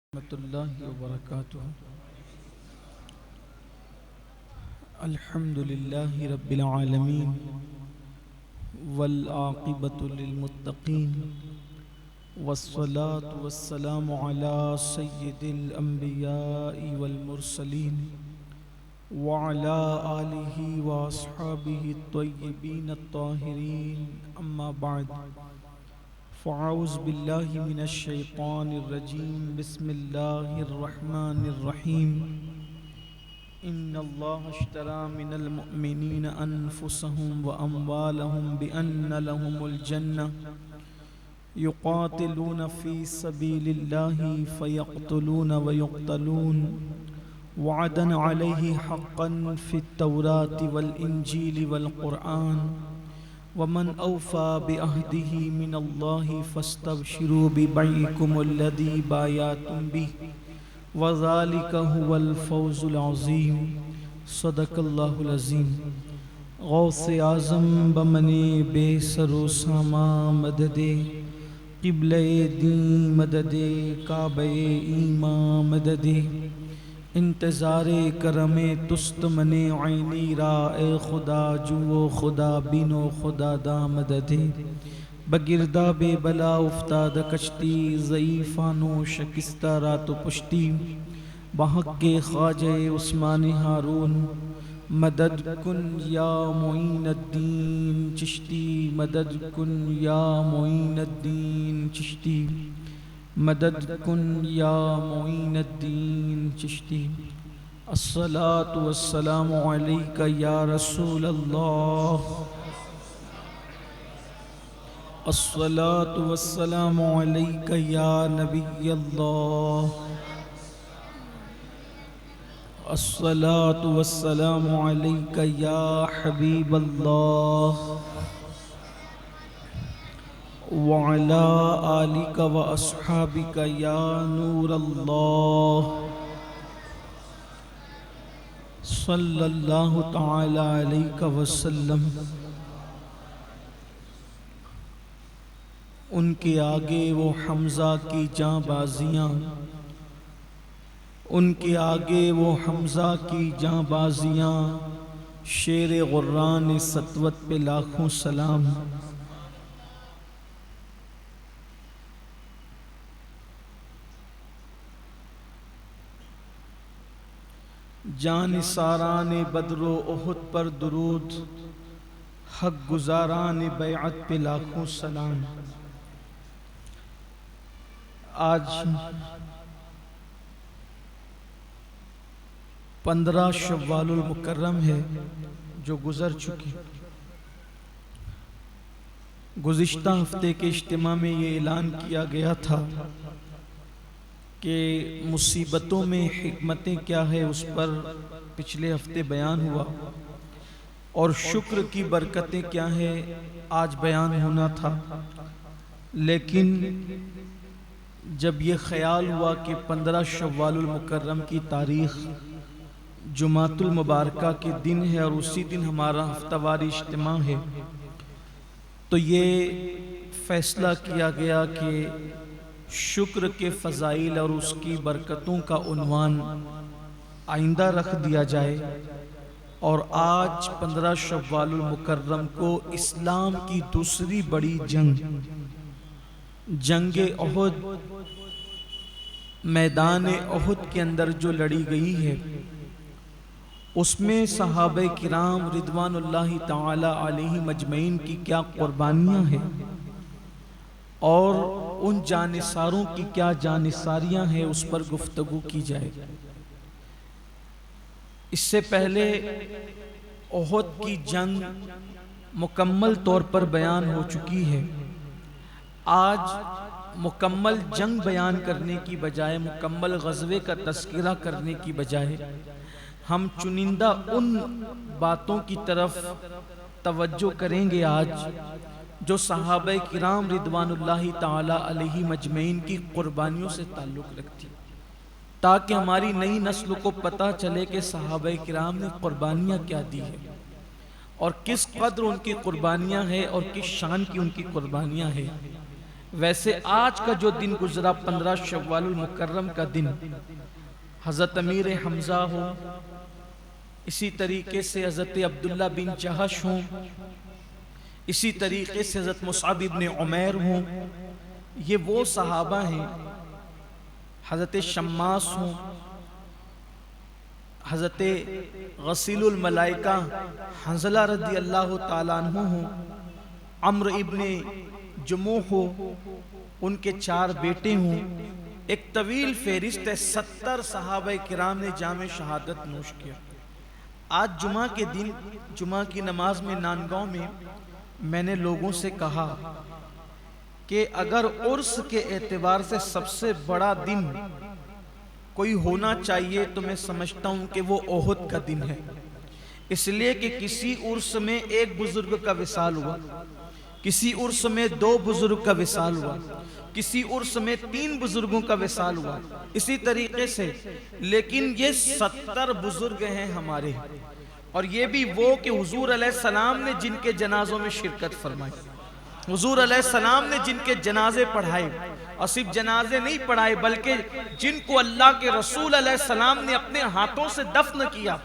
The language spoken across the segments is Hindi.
रहमतुल्लाहि व बरकातुहू। अल्हम्दुलिल्लाहि रब्बिल आलमीन वल आक़िबतु लिल मुत्तक़ीन वस्सलातु वस्सलामु अला सय्यिदिल अंबियाइ वल मुरसलीन व अला आलिहि व अस्हाबिहि त्वय्यिबीन अत्ताहिरीन। अम्मा बाद, फ़अऊज़ु बिल्लाहि मिनश शैतानिर रजीम। बिस्मिल्लाहिर रहमानिर रहीम। इन्नल्लाह अश्तरा मिनल मुअमिनीना अनफुसहुम व अम्वालहुम बिअन्न लहुमुल जन्नह युक़ातिलूना फ़ी सबीलिल्लाहि फ़यक़्तुलूना व युक़्तलून वअदन अलैहि हक़्क़न फ़ित तौराति वल इंजीलि वल क़ुरआन वमन औफ़ा बिअहदिही मिनल्लाहि फ़स्तबशिरू बिबैइकुमुल्लज़ी बायातुम बिही वज़ालिका हुवल फ़ौज़ुल अज़ीम। सदक़ल्लाहुल अज़ीम। गौसे आज़म बमने बेसरो सामा मददे क़िबले दीं मददे काबे ईमा मददे इंतज़ारे करमे तुस्त मने ऐनी रा ए खुदा जुओ खुदा बिनो खुदा दा मददे बगिरदा बेबला उफ्ताद कश्ती ज़ईफ़ानो शकिस्ता रात पुश्ती बहक़्क़े ख़्वाजे उस्मान हारून मदद कुन या मोइनुद्दीन चिश्ती मदद कुन या मोइनुद्दीन चिश्ती मदद कुन या मोइनुद्दीन चिश्ती। अस्सलातु वस्सलामु अलैका या रसूल अल्लाह। अस्सलातु वस्सलामु अलैका या नबी अल्लाह। अस्सलातु वस्सलामु अलैका या हबीब अल्लाह व अला आलिका व अस्हाबिका या नूर अल्लाह। सल्लल्लाहु तआला अलैका वसल्लम। उनके आगे वो हमज़ा की जाँबाज़ियाँ, उनके आगे वो हमज़ा की जाँबाज़ियाँ, शेर गुर्रान सतवत पे लाखों सलाम। जान सारान बदरो उहुद पर दुरूद, हक गुजारान बैअत पे लाखों सलाम। आज 15 शव्वालुल मुकर्रम है जो गुज़र चुकी। गुज़िश्ता हफ्ते के इज्तिमा में ये ऐलान किया गया था कि मुसीबतों में हिकमतें क्या है, उस पर पिछले हफ्ते बयान हुआ, और शुक्र की बरकतें क्या है आज बयान होना था। लेकिन जब ये ख्याल हुआ कि 15 शव्वालुल मुकर्रम की तारीख़ जुमातुल मुबारका के दिन है और उसी दिन हमारा हफ्तावारी इज्तिमा है, तो ये फ़ैसला किया गया कि शुक्र के फ़ज़ाइल और उसकी बरकतों का उन्वान आइंदा रख दिया जाए। और आज 15 शव्वालुल मुकर्रम को इस्लाम की दूसरी बड़ी जंगे ओहद, मैदान ओहद के अंदर जो लड़ी गई है, उसमें सहाबे किराम रिदवानुल्लाहि ताला अलैहिम अजमईन की क्या कुर्बानियाँ हैं और उन जानिसारों की क्या जानिसारियाँ हैं, उस पर गुफ्तगू की जाए। इससे पहले ओहद की जंग मुकम्मल तौर पर बयान हो चुकी है। आज मुकम्मल जंग बयान करने की बजाय, मुकम्मल ग़ज़वे का तज़किरा करने की बजाय हम चुनिंदा उन बातों की तरफ तवज्जो करेंगे आज जो सहाबे किराम रिदवानुल्लाहि ताला अलैहिम अजमईन की कुर्बानियों से ताल्लुक़ रखती, ताकि हमारी नई नस्ल को पता चले कि सहाबे किराम ने कुर्बानियाँ क्या दी है और किस कद्र उनकी कुर्बानियाँ हैं और किस शान की उनकी कुर्बानियाँ हैं। वैसे आज का जो दिन गुजरा 15 शव्वालुल मुकर्रम का दिन, हज़रत अमीर हमज़ा हो, इसी तरीके से हज़रत अब्दुल्ला बिन जहश हों, इसी तरीके से हज़रत मुसअब इब्न उमैर हों, ये वो सहाबा हैं, हज़रत शम्मास हों, हज़रत गसीलुल मलाइका हंज़ला रज़ी अल्लाह ताला अन्हु हों, अम्र इब्न जमुह हो, उनके 4 बेटे हों, एक तवील फेरिस्त है। 70 सहाबा किराम ने जामे शहादत नोश किया। आज जुमा के दिन, जुमा की नमाज में नानगांव में मैंने लोगों से कहा कि अगर उर्स के एतबार से सबसे बड़ा दिन कोई होना चाहिए तो मैं समझता हूं कि वो ओहद का दिन है। इसलिए कि किसी उर्स में एक बुजुर्ग का विसाल हुआ, किसी उर्स में 2 बुजुर्ग का विसाल हुआ, किसी उर्स में 3 बुजुर्गों का विसाल हुआ, इसी तरीके से। लेकिन ये 70 बुजुर्ग हैं हमारे, और ये भी वो कि हुजूर अलैहिस्सलाम ने जिनके जनाजों में शिरकत फरमाई, हुजूर अलैहिस्सलाम ने जिनके जनाजे पढ़ाए, और सिर्फ जनाजे नहीं पढ़ाए बल्कि जिनको अल्लाह के रसूल अलैहिस्सलाम ने अपने हाथों से दफन किया।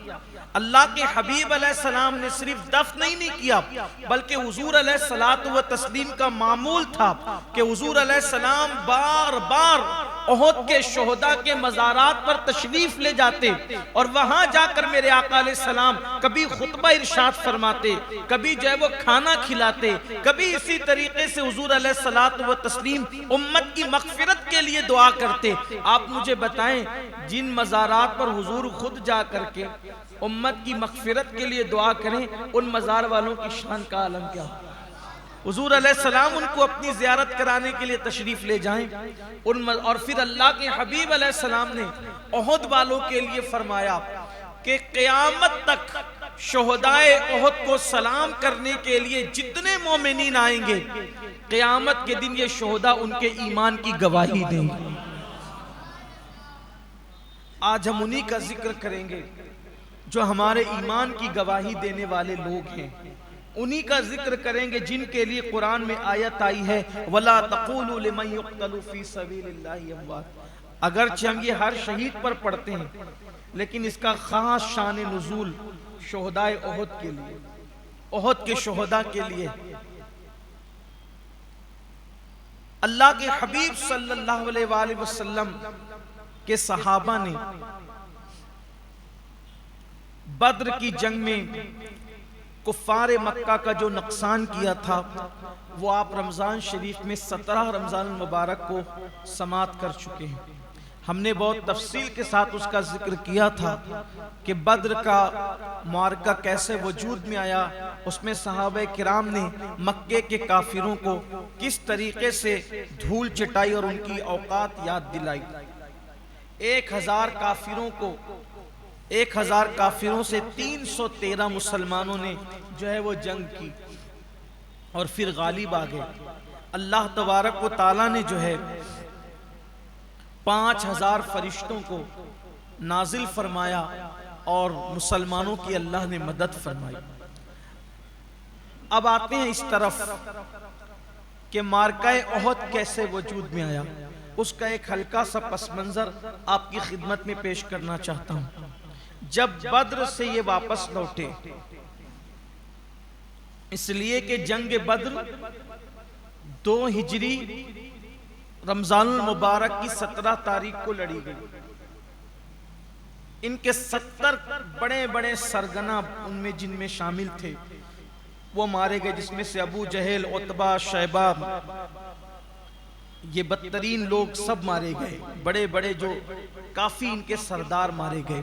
अल्लाह के हबीब अलैहिस्सलाम ने सिर्फ दफन ही नहीं किया बल्कि हुजूर अलैहिस्सलातु व तस्लीम का मामूल था कि हुजूर अलैहिस्सलाम बार बार ओहद के शोहदा के मज़ारात पर तशरीफ ले जाते और वहां जाकर मेरे आका अलैहिस्सलाम कभी खुतबा इरशाद फरमाते, कभी जो है वो खाना खिलाते, कभी इसी तरीके से हुजूर अलैहिस्सलातु व तस्लीम उम्मत की मग़फ़िरत के लिए दुआ करते। आप मुझे बताएं, जिन मज़ारात पर हुजूर खुद जा करके उम्मत की मग़फ़िरत के लिए दुआ करें, उन मज़ार वालों की शान का आलम क्या हो। हुजूर अलैहिस्सलाम उनको अपनी ज़ियारत कराने के लिए तशरीफ़ ले जाएं और फिर अल्लाह के हबीब अलैहिस्सलाम ने ओहद वालों के लिए फरमाया कि क़यामत तक शोहदाए ओहद को सलाम करने के लिए जितने मोमिनीन आएंगे, क़यामत के दिन ये शोहदा उनके ईमान की गवाही देंगे। आज हम उन्हीं का जिक्र करेंगे जो हमारे ईमान की गवाही देने वाले लोग हैं, उन्हीं का जिक्र करेंगे जिनके लिए कुरान में आयत आई है, वला तक़ूलू लिमन युक़्तलू फ़ी सबीलिल्लाहि अमवात। अगरचे हम ये हर शहीद पर पढ़ते हैं, लेकिन इसका खास शान नुज़ूल शोहदाए ओहद के लिए, ओहद के शोहदा के लिए। अल्लाह के हबीब सल्लल्लाहु अलैहि वसल्लम के सहाबा ने बद्र की जंग में कुफ़ारे मक्का का जो नुकसान किया था वो आप रमज़ान शरीफ में 17 रमज़ान मुबारक को समाप्त कर चुके हैं। हमने बहुत तफसील के साथ उसका जिक्र किया था कि बद्र का मार्का कैसे वजूद में आया, उसमें सहाबे किराम ने मक्के के काफिरों को किस तरीके से धूल चटाई और उनकी औकात याद दिलाई। 1000 काफिरों से 313 मुसलमानों ने जो है वो जंग की और फिर गालिब आ गए। अल्लाह तबारक व ताला ने जो है 5000 फरिश्तों को नाजिल फरमाया और मुसलमानों की अल्लाह ने मदद फरमाई। अब आते हैं इस तरफ कि मार्काए ओहद कैसे वजूद में आया, उसका एक हल्का सा पस मंजर आपकी खिदमत में पेश करना चाहता हूं। जब बद्र से ये वापस लौटे, इसलिए कि जंग बद्र 2 हिजरी रमजानुल मुबारक की 17 तारीख को लड़ी गई। इनके 70 बड़े बड़े सरगना उनमें जिनमें शामिल थे वो मारे गए, जिसमें से अबू जहल, उतबा, शैबा, ये बदतरीन लोग सब मारे गए। बड़े बड़े जो काफी इनके सरदार मारे गए।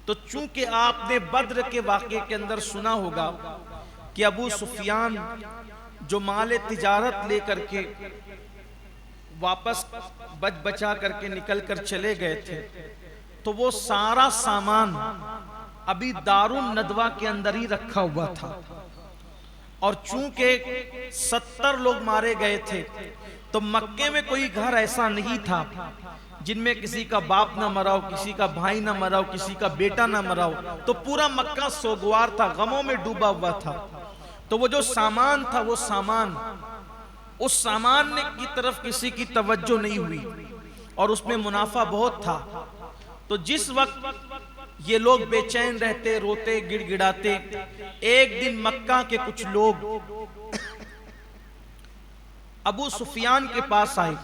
तो चूंकि आपने बद्र के वाक़े के अंदर सुना होगा कि अबू सुफियान जो माल तिजारत लेकर के वापस बचा करके निकल कर चले गए थे, तो वो सारा सामान अभी दारुन नदवा के अंदर ही रखा हुआ था। और चूंकि 70 लोग मारे गए थे, तो मक्के में कोई घर ऐसा नहीं था जिनमें किसी का बाप ना मरा हो, किसी का भाई ना मरा हो, किसी का बेटा ना मरा हो। तो पूरा मक्का सोगवार था, गमों में डूबा हुआ था। तो वो जो सामान था, वो सामान उस सामान की तरफ किसी की तवज्जो नहीं हुई और उसमें मुनाफा बहुत था। तो जिस वक्त ये लोग बेचैन रहते, रोते, गिड़गिड़ाते, एक दिन मक्का के कुछ लोग अबू सुफियान के पास आए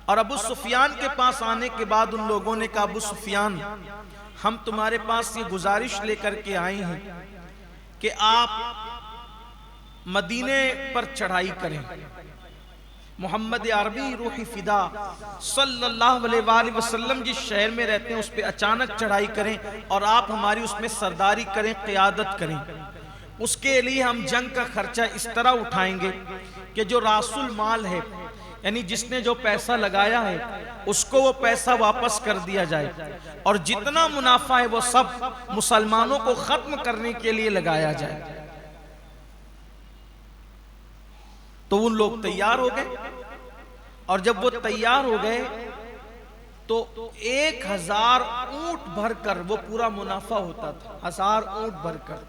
और अबू सुफियान के पास आने के बाद उन लोगों ने कहा, अबू सुफियान, हम तुम्हारे पास ये गुजारिश लेकर के आए हैं कि आप मदीने पर चढ़ाई करें। मोहम्मद अरबी रूही फिदा सल्लल्लाहु अलैहि वसल्लम जिस शहर में रहते हैं उस पर अचानक चढ़ाई करें और आप हमारी उसमें सरदारी करें, क़यादत करें। उसके लिए हम जंग का खर्चा इस तरह उठाएंगे कि जो रासुल माल है, यानी जिसने जो पैसा लगाया है, उसको वो पैसा वापस कर दिया जाए और जितना मुनाफा है वो सब मुसलमानों को खत्म करने के लिए लगाया जाए। तो उन लोग तैयार हो गए और जब वो तैयार हो गए तो 1000 ऊंट भरकर वो पूरा मुनाफा होता था, 1000 ऊंट भरकर।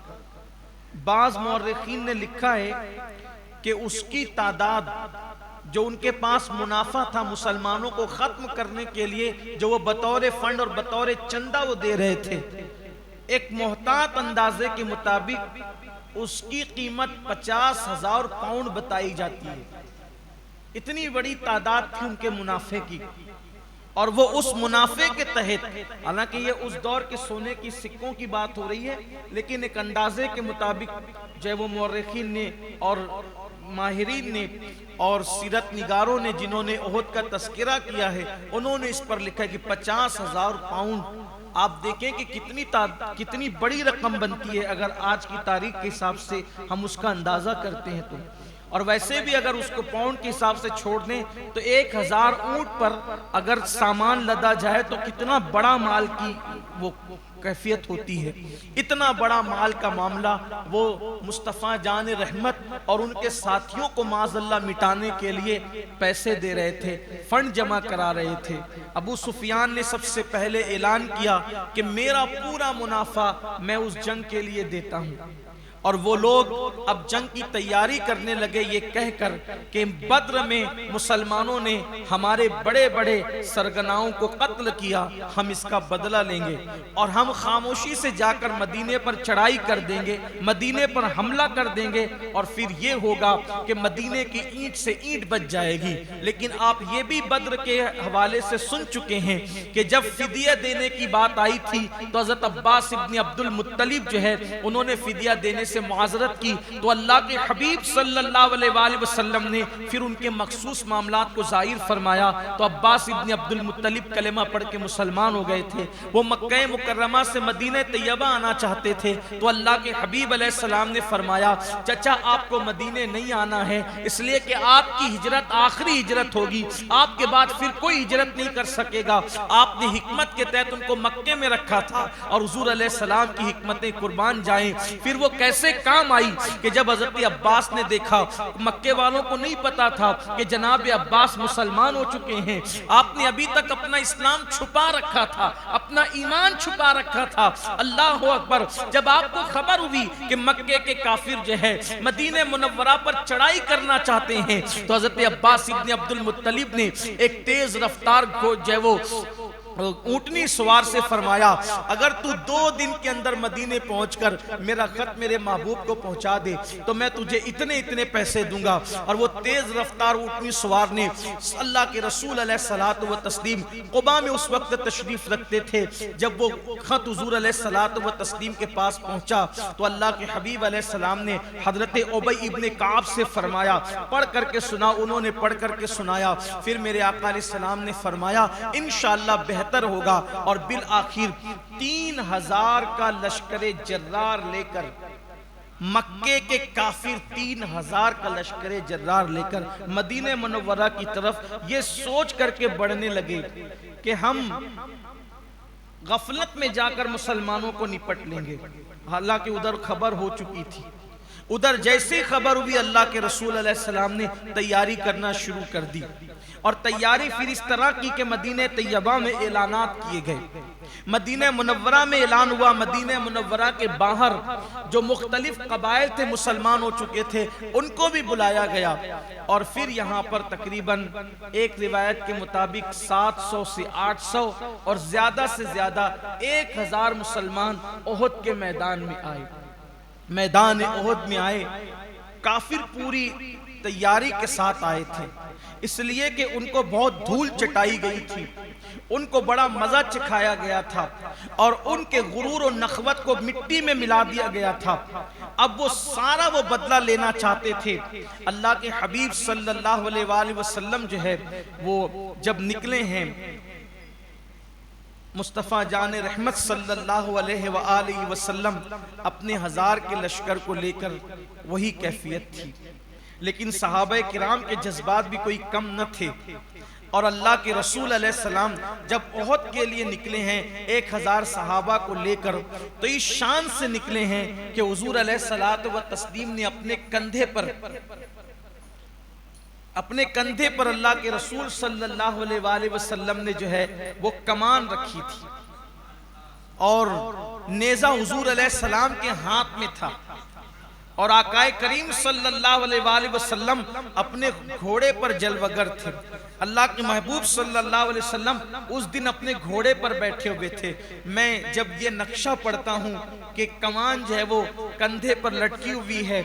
बाज मौर्रिखीन ने लिखा है कि उसकी तादाद जो उनके पास मुनाफा था मुसलमानों को खत्म करने के लिए, जो वो बतौर फंड और बतौर चंदा वो दे रहे थे, एक मोहतात अंदाजे के मुताबिक उसकी कीमत 50,000 पाउंड बताई जाती है। इतनी बड़ी तादाद थी उनके मुनाफे की और वो उस मुनाफे के तहत, हालांकि ये उस दौर के सोने की सिक्कों की बात हो रही है, लेकिन एक अंदाजे के मुताबिक जो वो मौर्रिखीन ने और माहिरीन ने और सीरत निगारों ने जिन्होंने ओहद का तस्करा किया है, उन्होंने इस पर लिखा है कि 50,000 पाउंड। आप देखें कि कितनी बड़ी रकम बनती है अगर आज की तारीख के हिसाब से हम उसका अंदाजा करते हैं तो। और वैसे भी अगर उसको पाउंड के हिसाब से छोड़ दें तो 1000 ऊंट पर अगर सामान लदा जाए तो कितना बड़ा माल की वो कैफियत होती है। इतना बड़ा माल का मामला वो मुस्तफ़ा जान रहमत और उनके साथियों को माज़अल्लाह मिटाने के लिए पैसे दे रहे थे, फंड जमा करा रहे थे। अबू सुफियान ने सबसे पहले ऐलान किया कि मेरा पूरा मुनाफा मैं उस जंग के लिए देता हूँ। और वो लोग अब जंग की तैयारी करने लगे ये कहकर कि बद्र में मुसलमानों ने हमारे बड़े बड़े सरगनाओं को कत्ल किया, हम इसका बदला लेंगे और हम खामोशी से जाकर मदीने पर चढ़ाई कर देंगे, मदीने पर हमला कर देंगे और फिर ये होगा कि मदीने की ईंट से ईंट बच जाएगी। लेकिन आप ये भी बद्र के हवाले से सुन चुके हैं कि जब फिदिया देने की बात आई थी तो हज़रत अब्बास इब्न अब्दुल मुत्तलिब जो है उन्होंने फिदिया देने से मुआज़रत की, तो अल्लाह के हबीब सल्लल्लाहु अलैहि वसल्लम ने फिर उनके मखसूस मामलात को ज़ाहिर फरमाया। तो अब्बास इब्न अब्दुल मुत्तलिब कलेमा पढ़ के मुसलमान हो गए थे। वो मक्का मुकर्रमा से मदीना तैयबा आना चाहते थे तो अल्लाह के हबीब अलैहिस्सलाम ने फरमाया, चचा आपको मदीने नहीं आना है, इसलिए कि आपकी हिजरत आखिरी हिजरत होगी, आपके बाद फिर कोई हिजरत नहीं कर सकेगा। आपने हिकमत के तहत उनको मक्के में रखा था और हुजूर अलैहिस्सलाम की हिकमतें कुर्बान जाएं। फिर वो कैसे काम आई कि जब हज़रत अब्बास ने देखा, मक्के वालों को नहीं पता था कि जनाब अब्बास मुसलमान हो चुके हैं, आपने अभी तक अपना इस्लाम छुपा रखा था, अपना ईमान छुपा रखा था। अल्लाह अकबर, जब आपको खबर हुई कि मक्के के काफिर जो है मदीने मुनव्वरा पर चढ़ाई करना चाहते हैं तो हज़रत अब्बास इब्न अब्दुल मुत्तलिब ने एक तेज रफ्तार को जो वो ऊंटनी सवार से फरमाया, अगर तू 2 दिन के अंदर मदीने पहुंचकर मेरा खत मेरे महबूब को पहुंचा दे तो मैं तुझे इतने इतने पैसे दूंगा। और वो तेज रफ्तार ऊंटनी सवार ने अल्लाह के रसूल अलैहिस्सलातु व तस्लीम क़ुबा में उस वक्त तशरीफ रखते थे। जब वो खत हुजूर अलैहिस्सलातु व तस्लीम के पास पहुंचा तो अल्लाह के हबीब अलैहिस्सलाम ने हजरत उबई इब्ने काब से फरमाया, पढ़ करके सुना। उन्होंने पढ़ करके सुनाया। फिर मेरे आका अलैहिस्सलाम ने फरमाया, इंशाअल्लाह होगा। और बिल आखिर 3000 का लश्करे जर्रार लेकर, मक्के के काफिर 3000 का लश्करे जर्रार लेकर मदीने मुनव्वरा की तरफ ये सोच करके बढ़ने लगे कि हम गफलत में जाकर मुसलमानों को निपट लेंगे। हालांकि उधर खबर हो चुकी थी, उधर जैसे खबर हुई अल्लाह के रसूल अलैहिस्सलाम ने तैयारी करना शुरू कर दी। और तैयारी फिर इस तरह की कि मदीने तैयबा में ऐलानात किए गए, मदीने मुनव्वरा में ऐलान हुआ, मदीने मुनव्वरा के बाहर जो मुख्तलिफ कबाइल थे मुसलमान हो चुके थे उनको भी बुलाया गया। और फिर यहाँ पर तकरीबन एक रिवायत के मुताबिक 700 से 800 और ज्यादा से ज्यादा 1000 मुसलमान ओहद के मैदान में आए, मैदान ओहद में आए। काफिर पूरी तैयारी के साथ आए थे, इसलिए कि उनको बहुत धूल चटाई गई थी, उनको बड़ा मजा चखाया गया था और उनके गुरूर और नखवत को मिट्टी में मिला दिया गया था। अब वो सारा वो बदला लेना चाहते थे। अल्लाह के हबीब सल्लल्लाहु अलैहि वसल्लम जो है वो जब निकले हैं, मुस्तफ़ा जान रहमत सल्लल्लाहु अलैहि वसल्लम अपने 1000 के लश्कर को लेकर, वही कैफियत थी। लेकिन सहाबा किराम के जज्बात भी कोई कम न थे। और अल्लाह के रसूल अलैहिस्सलाम जब ओहद के लिए निकले हैं 1000 सहाबा को लेकर, तो इस शान से निकले हैं कि हुजूर अलैहिस्सलात व तस्लीम ने अपने कंधे पर अल्लाह के रसूल सल्लल्लाहु अलैहि वसल्लम ने जो है वो कमान रखी थी और नेजा हुजूर अलैहिस्सलाम के हाथ में था। और आकाए करीम सल्लल्लाहु अलैहि वसल्लम अपने घोड़े पर जलवगर थे। अल्लाह के महबूब सल्लल्लाहु अलैहि वसल्लम उस दिन अपने घोड़े पर बैठे हुए थे। मैं जब ये नक्शा पढ़ता हूँ कि कमान जो है वो कंधे पर लटकी हुई है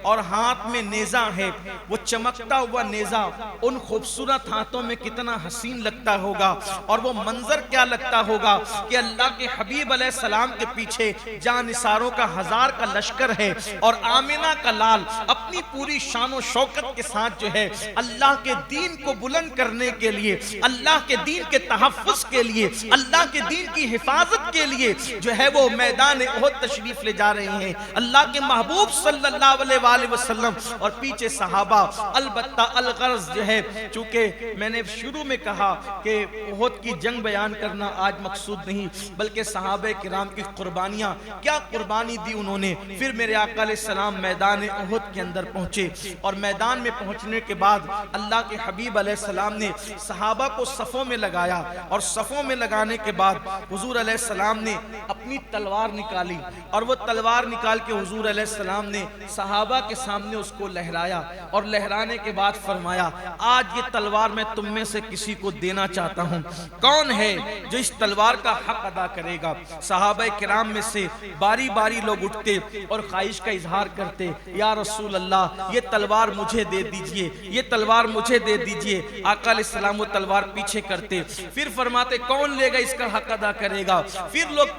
और हाथ में नेजा है, वो चमकता हुआ नेजा उन खूबसूरत हाथों में कितना हसीन लगता होगा। और वो मंजर क्या लगता होगा कि अल्लाह के हबीब अलैहिस्सलाम के पीछे जानिसारों का 1000 का लश्कर है और आमिना का लाल अपनी पूरी शान शौकत के साथ जो है अल्लाह के दीन को बुलंद करने के लिए, अल्लाह के दीन के तहफ़्फ़ुज़ के लिए, अल्लाह के दीन की हिफाजत के लिए जो है वो मैदान ओहद तशरीफ ले जा रहे हैं अल्लाह के महबूब सल्लल्लाहु अलैहि वसल्लम। और पीछे सहाबा। अलबत्ता अलगर्ज जो है, चूंकि मैंने शुरू में कहा कि ओहद की जंग बयान करना आज मकसूद नहीं, बल्कि सहाबे किराम की कुर्बानियां, क्या कुर्बानी दी उन्होंने। फिर मेरे आका अलैहिस्सलाम मैदान ओहद के अंदर पहुंचे और मैदान में पहुंचने के बाद अल्लाह के हबीब अलैहिस्सलाम ने सहाबा को सफ़ों में लगाया और सफ़ों में लगाने के बाद हुजूर अलैहिस्सलाम ने अपनी तलवार निकाली और वो तलवार निकाल के हुजूर अलैहिस्सलाम ने सहाबा के सामने उसको लहराया और लहराने के बाद फरमाया, आज ये तलवार मैं तुम में से किसी को देना चाहता हूँ, कौन है जो इस तलवार का हक अदा करेगा। सहाबा किराम में से बारी बारी लोग उठते और ख्वाहिश का इजहार करते, या रसूल अल्लाह ये तलवार मुझे दे दीजिए, ये तलवार मुझे दे दीजिए। आका अलैहिस्सलाम वो तलवार पीछे करते, फिर फरमाते कौन लेगा इसका हक अदा करेगा। फिर लोग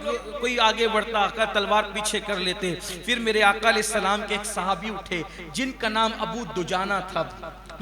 कोई आगे बढ़ता, आका तलवार पीछे कर लेते। फिर मेरे आका अलैहिस्सलाम के एक सहाबी उठे जिनका नाम अबू दुजाना था,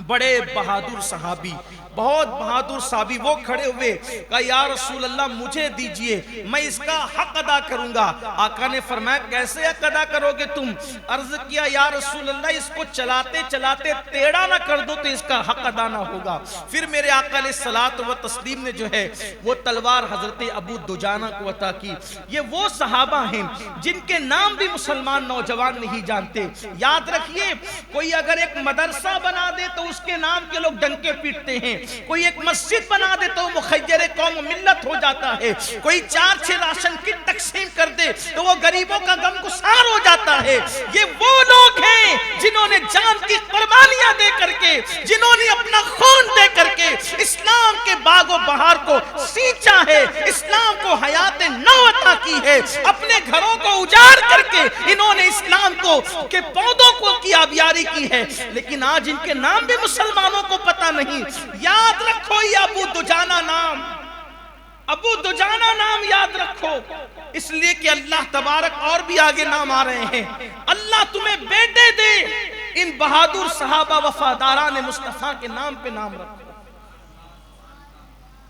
बड़े बहादुर सहाबी, बहुत बहादुर साहबी। वो खड़े हुए, कहा या रसूल अल्लाह मुझे दीजिए, मैं इसका हक अदा करूंगा। आका ने फरमाया कैसे हक अदा करोगे तुम। अर्ज किया या रसूल अल्लाह इसको चलाते चलाते टेढ़ा ना कर दो तो इसका हक अदा ना होगा। फिर मेरे आका अलैहिस्सलात व तस्लीम ने जो है वो तलवार हजरत अबू दुजाना को अता की। ये वो सहाबा हैं जिनके नाम भी मुसलमान नौजवान नहीं जानते। याद रखिए, कोई अगर एक मदरसा बना दे तो उसके नाम के लोग डंके पीटते हैं, कोई एक मस्जिद बना दे तो मुखय्यर कौम मिल्लत हो जाता है, कोई 4-6 राशन किट तकसीम कर दे तो वो गरीबों का गमगुसार हो जाता है। ये वो लोग हैं जिन्होंने जान की कुर्बानियां दे करके, जिन्होंने अपना खून दे करके इस्लाम के बागो बहार को सींचा है, इस्लाम को हयात नौ अता की है। अपने घरों को उजाड़ करके इन्होंने इस्लाम को के पौधों को की आबियारी की है, लेकिन आज इनके नाम भी मुसलमानों को पता नहीं। याद रखो ये अबू दुजाना नाम, अबू दुजाना नाम याद रखो, इसलिए कि अल्लाह तबारक और भी आगे नाम आ रहे हैं। अल्लाह तुम्हें बेटे दे, इन बहादुर सहाबा वफादारा ने मुस्तफा के नाम पे नाम रखो,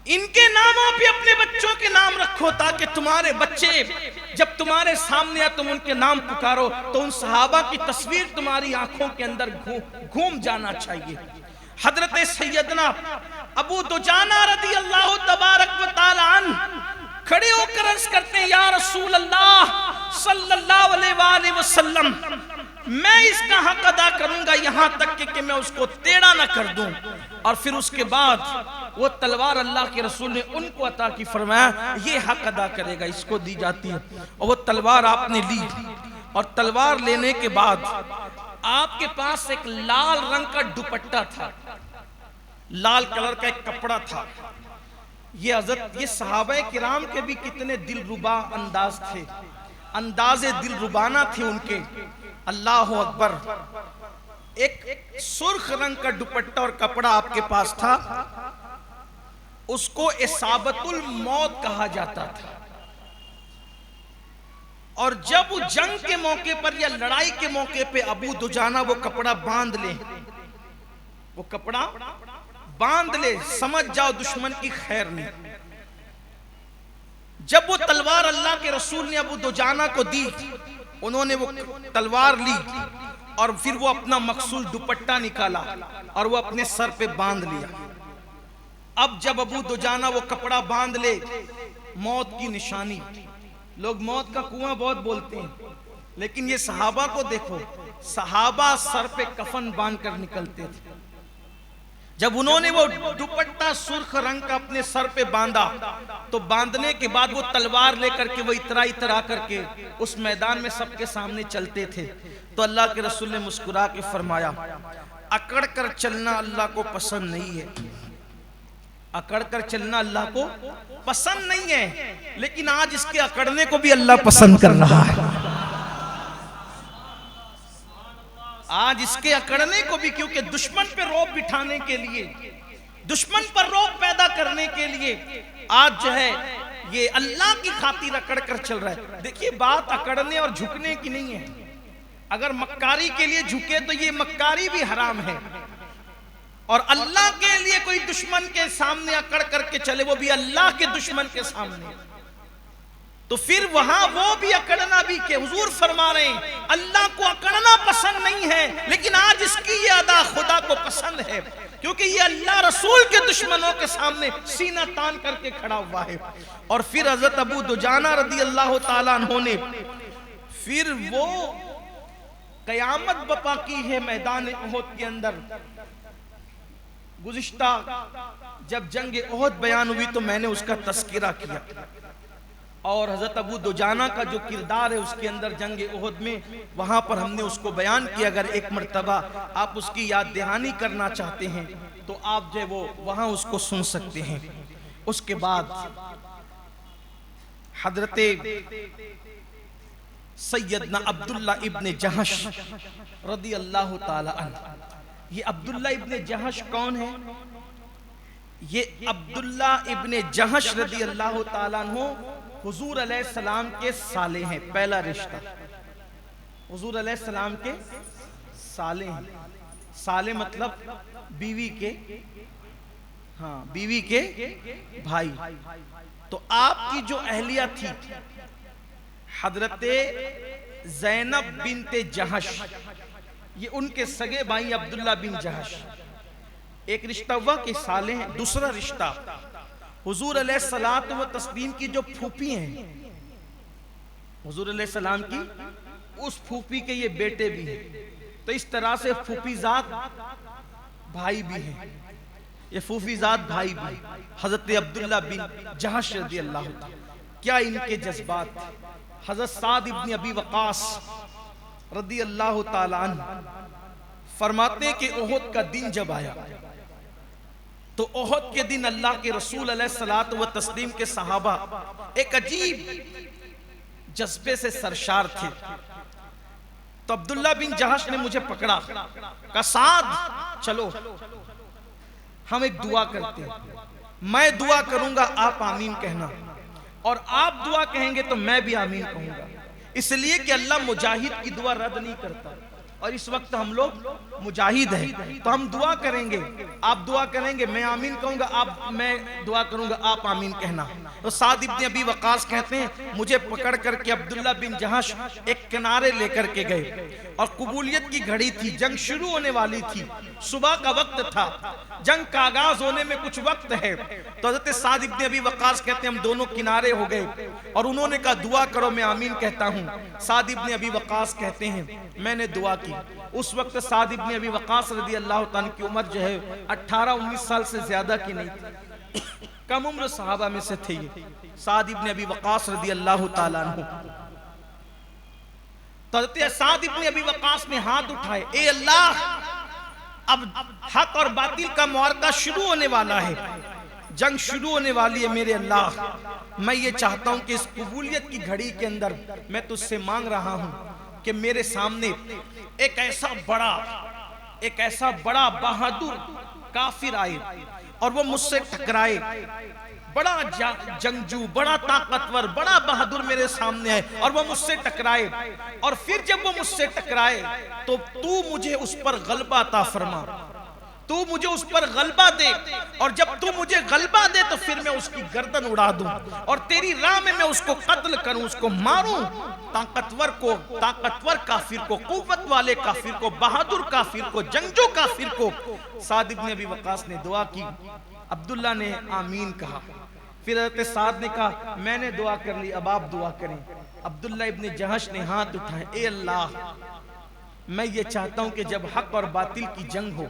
इनके नामों पे अपने बच्चों के नाम रखो, ताकि तुम्हारे बच्चे जब तुम्हारे सामने या तुम उनके नाम पुकारो तो उन सहाबा की तस्वीर तुम्हारी आंखों के अंदर घूम जाना चाहिए। हजरत सैयदना अबू दुजाना रदी अल्लाह तबारक व तआला अन्हु खड़े होकर अर्ज करते हैं, या रसूल अल्लाह सल्लल्लाहु अलैहि वसल्लम मैं इसका हक अदा करूंगा यहां तक कि मैं उसको टेढ़ा ना कर दूं। और फिर उसके बाद वो तलवार अल्लाह के रसूल ने उनको अता की, फरमाया ये हक अदा करेगा, इसको दी जाती है। और वो तलवार आपने ली, और तलवार लेने के बाद आपके पास एक लाल रंग का दुपट्टा था, लाल कलर का एक कपड़ा था। ये सहाबा किराम के भी कितने दिलरुबा अंदाज थे, अंदाजे दिलरुबाना थे उनके। अल्लाह अकबर। एक सुर्ख रंग का दुपट्टा और कपड़ा आपके पास था, उसको इसाबतुल मौत कहा जाता था। और जब वो जंग के मौके पर या लड़ाई के मौके पे अबू दुजाना वो कपड़ा बांध ले, वो कपड़ा बांध ले, समझ जाओ दुश्मन की खैर नहीं। जब वो तलवार अल्लाह के रसूल ने अबू दुजाना को दी, उन्होंने वो तलवार ली और फिर वो अपना मकसूल दुपट्टा निकाला और वो अपने सर पे बांध लिया। अब जब अबू दुजाना वो कपड़ा बांध ले, मौत की निशानी, लोग मौत का कुआं बहुत बोलते हैं, लेकिन ये सहाबा को देखो, सहाबा सर पे कफन बांध कर निकलते थे। जब उन्होंने वो दुपट्टा सुर्ख रंग का अपने सर पे बांधा, तो बांधने के बाद वो तलवार लेकर के वो इतरा करके उस मैदान में सबके सामने चलते थे। तो अल्लाह के रसूल ने मुस्कुरा के फरमाया, अकड़ कर चलना अल्लाह को पसंद नहीं है, अकड़ कर चलना अल्लाह को पसंद नहीं है, लेकिन आज इसके अकड़ने को भी अल्लाह पसंद कर रहा है। आज इसके अकड़ने को भी, क्योंकि दुश्मन पे रौब बिठाने के लिए, दुश्मन पर रौब पैदा करने के लिए आज जो है ये अल्लाह की खातिर अकड़ कर चल रहा है। देखिए, बात अकड़ने और झुकने की नहीं है। अगर मक्कारी के लिए झुके तो ये मक्कारी भी हराम है, और अल्लाह के लिए कोई दुश्मन के सामने अकड़ करके चले, वो भी अल्लाह के दुश्मन के सामने, तो फिर वहां वो भी अकड़ना भी के हुजूर फरमा रहे हैं अल्लाह को अकड़ना पसंद नहीं है, लेकिन आज इसकी ये अदा खुदा को पसंद है, क्योंकि ये अल्लाह रसूल के दुश्मनों के सामने सीना तान करके खड़ा हुआ है। और फिर हजरत अबू दुजाना रदी अल्लाह ताला अन्हु ने फिर वो कयामत बपा की है मैदान उहद के अंदर। गुज़िश्ता जब जंग उहद बयान हुई तो मैंने उसका तस्किरा किया, और हजरत अबू दुजाना का जो किरदार है उसके अंदर जंग उहद में, वहां पर हमने उसको बयान किया। अगर एक मर्तबा आप उसकी याद दहानी करना चाहते हैं तो आप जो वो वहां उसको सुन सकते हैं। उसके बाद हजरत सैयदना अब्दुल्ला इब्ने जहश रदी अल्लाह ताला अन्हु। ये अब्दुल्ला इब्ने जहश कौन है? ये अब्दुल्ला इब्ने जहश रदी अल्लाह ताला अन्हु हुजूर अलैहिस्सलाम के साले हैं। पहला रिश्ता हुजूर अलैहिस्सलाम के साले हैं। साले मतलब बीवी के, हाँ, बीवी के भाई। तो आपकी जो अहलिया थी हजरत ज़ैनब बिनते जहश, ये उनके सगे भाई अब्दुल्ला बिन जहश। एक रिश्ता हुआ कि साले हैं। दूसरा रिश्ता हुजूर अलैहिस्सलात व तस्लीम की जो फूफी हैं, हुजूर अलैहिस्सलाम की उस फूफी के ये बेटे भी हैं। तो इस तरह से फूफीजात भाई भी हैं, ये फूफीजात भाई भी। हजरत अब्दुल्ला बिन जहश रज़ी अल्लाह ताला, क्या इनके जज्बात। हजरत साद इब्न अबी वक़ास रज़ी अल्लाह ताला अन्हु फरमाते हैं कि उहद का दिन जब आया तो उहद के दिन अल्लाह के रसूल अलैहिस्सलात व तस्लीम के सहाबा एक अजीब जज्बे से सरशार थे। तो अब्दुल्ला बिन जहश ने मुझे पकड़ा, कहा साद चलो हम एक दुआ करते हैं, मैं दुआ करूंगा आप आमीन कहना, और आप दुआ कहेंगे तो मैं भी आमीन कहूंगा, इसलिए कि अल्लाह मुजाहिद की दुआ रद्द नहीं करता। और इस वक्त हम लोग मुजाहिद हैं, तो हम दुआ करेंगे, आप दुआ करेंगे, मैं आमीन कहूंगा, आप, मैं दुआ करूंगा, आप आमीन कहना। तो साद इब्न अबी वक़ास कहते हैं मुझे पकड़ करके अब्दुल्ला बिन जहश एक किनारे लेकर के गए और कबूलियत की घड़ी थी, जंग शुरू होने वाली थी, सुबह का वक्त था, जंग का आगाज होने में कुछ वक्त है। तो हज़रत साद इब्न अबी वक़ास कहते हैं हम दोनों किनारे हो गए और उन्होंने कहा दुआ करो, मैं आमीन कहता हूँ। साद इब्न अबी वक़ास कहते हैं मैंने दुआ की। उस वक्त साद इब्न अबी वक़ास रज़ी अल्लाह तआला की उम्र जो है 18-19 साल से ज्यादा की नहीं थी, कम उम्र सहाबा में से थे ये साद इब्न अबी वक़ास रज़ी अल्लाह तआला अन्हु। तो हज़रत साद इब्न अबी वक़ास ने हाथ उठाए, ए अल्लाह, अब हक और बातिल का मुआरका शुरू होने वाला है, जंग शुरू होने वाली है, मेरे अल्लाह मैं ये चाहता हूं कि इस कबूलियत की घड़ी के अंदर मैं तुझसे मांग रहा हूं कि मेरे सामने एक ऐसा बड़ा बहादुर काफिर आए और वो मुझसे टकराए, बड़ा जंगजू, बड़ा ताकतवर, बड़ा बहादुर मेरे सामने है और वो मुझसे टकराए, और फिर जब वो मुझसे टकराए तो तू मुझे उस पर गलबा अता फरमा, तू मुझे उस पर गलबा दे, और जब तू मुझे गलबा दे तो फिर मैं उसकी गर्दन उड़ा दूं और तेरी राह में मैं उसको कत्ल करूं, उसको मारूं, ताकतवर काफिर को, कुव्वत वाले काफिर को, बहादुर काफिर को, जंगजू काफिर को। साद इब्न अबी वक़ास ने दुआ की, अब्दुल्ला ने आमीन कहा, फिर हज़रत साद ने कहा मैंने दुआ कर ली, अब आप दुआ करें। अब्दुल्ला इब्न जहश ने हाथ उठाए, ए अल्लाह, मैं ये चाहता हूं कि जब हक और बातिल की जंग हो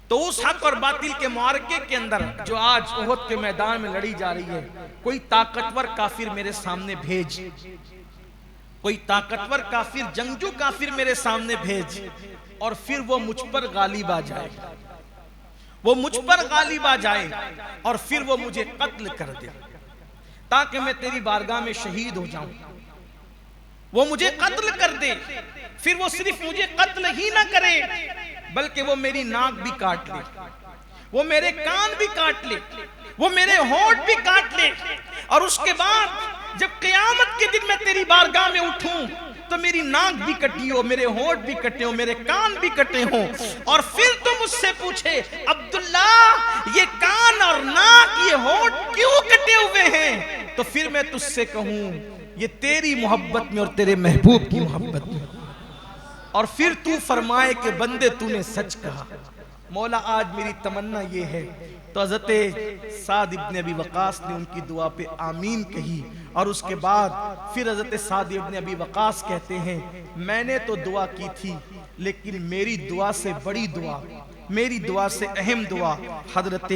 तो उस हक और बातिल के मुआरके के अंदर जो आज उहद के मैदान में लड़ी जा रही है, कोई ताकतवर काफिर मेरे सामने भेज, कोई ताकतवर काफिर, जंगजू काफिर मेरे सामने भेज, और फिर वो मुझ पर गालिब आ जाए, वो मुझ पर गालिब आ जाए और फिर वो मुझे कत्ल कर दे ताकि मैं तेरी बारगाह में शहीद हो जाऊं। वो मुझे कत्ल कर दे, फिर वो सिर्फ मुझे कत्ल ही ना करे बल्कि वो मेरी नाक भी काट ले, वो मेरे कान भी काट ले, वो मेरे होंठ भी काट ले, और उसके बाद जब क़यामत के दिन मैं तेरी बारगाह में उठूं तो मेरी नाक भी कटी हो, मेरे होंठ भी कटे हो, मेरे कान भी कटे हो, और फिर तो मुझसे पूछे अब्दुल्ला ये कान और नाक, ये होंठ क्यों कटे हुए हैं, तो फिर मैं तुझसे कहूं ये तेरी मोहब्बत में और तेरे महबूब की मोहब्बत में, और फिर तू फरमाए कि बंदे तूने सच कहा। मौला आज मेरी तमन्ना ये है। तो हज़रत साद इब्न अबी वक़ास ने उनकी दुआ पे आमीन कही, और उसके बाद फिर हज़रत साद इब्न अबी वक़ास कहते हैं मैंने तो दुआ की थी, लेकिन मेरी दुआ से बड़ी दुआ, मेरी दुआ से अहम दुआ हजरत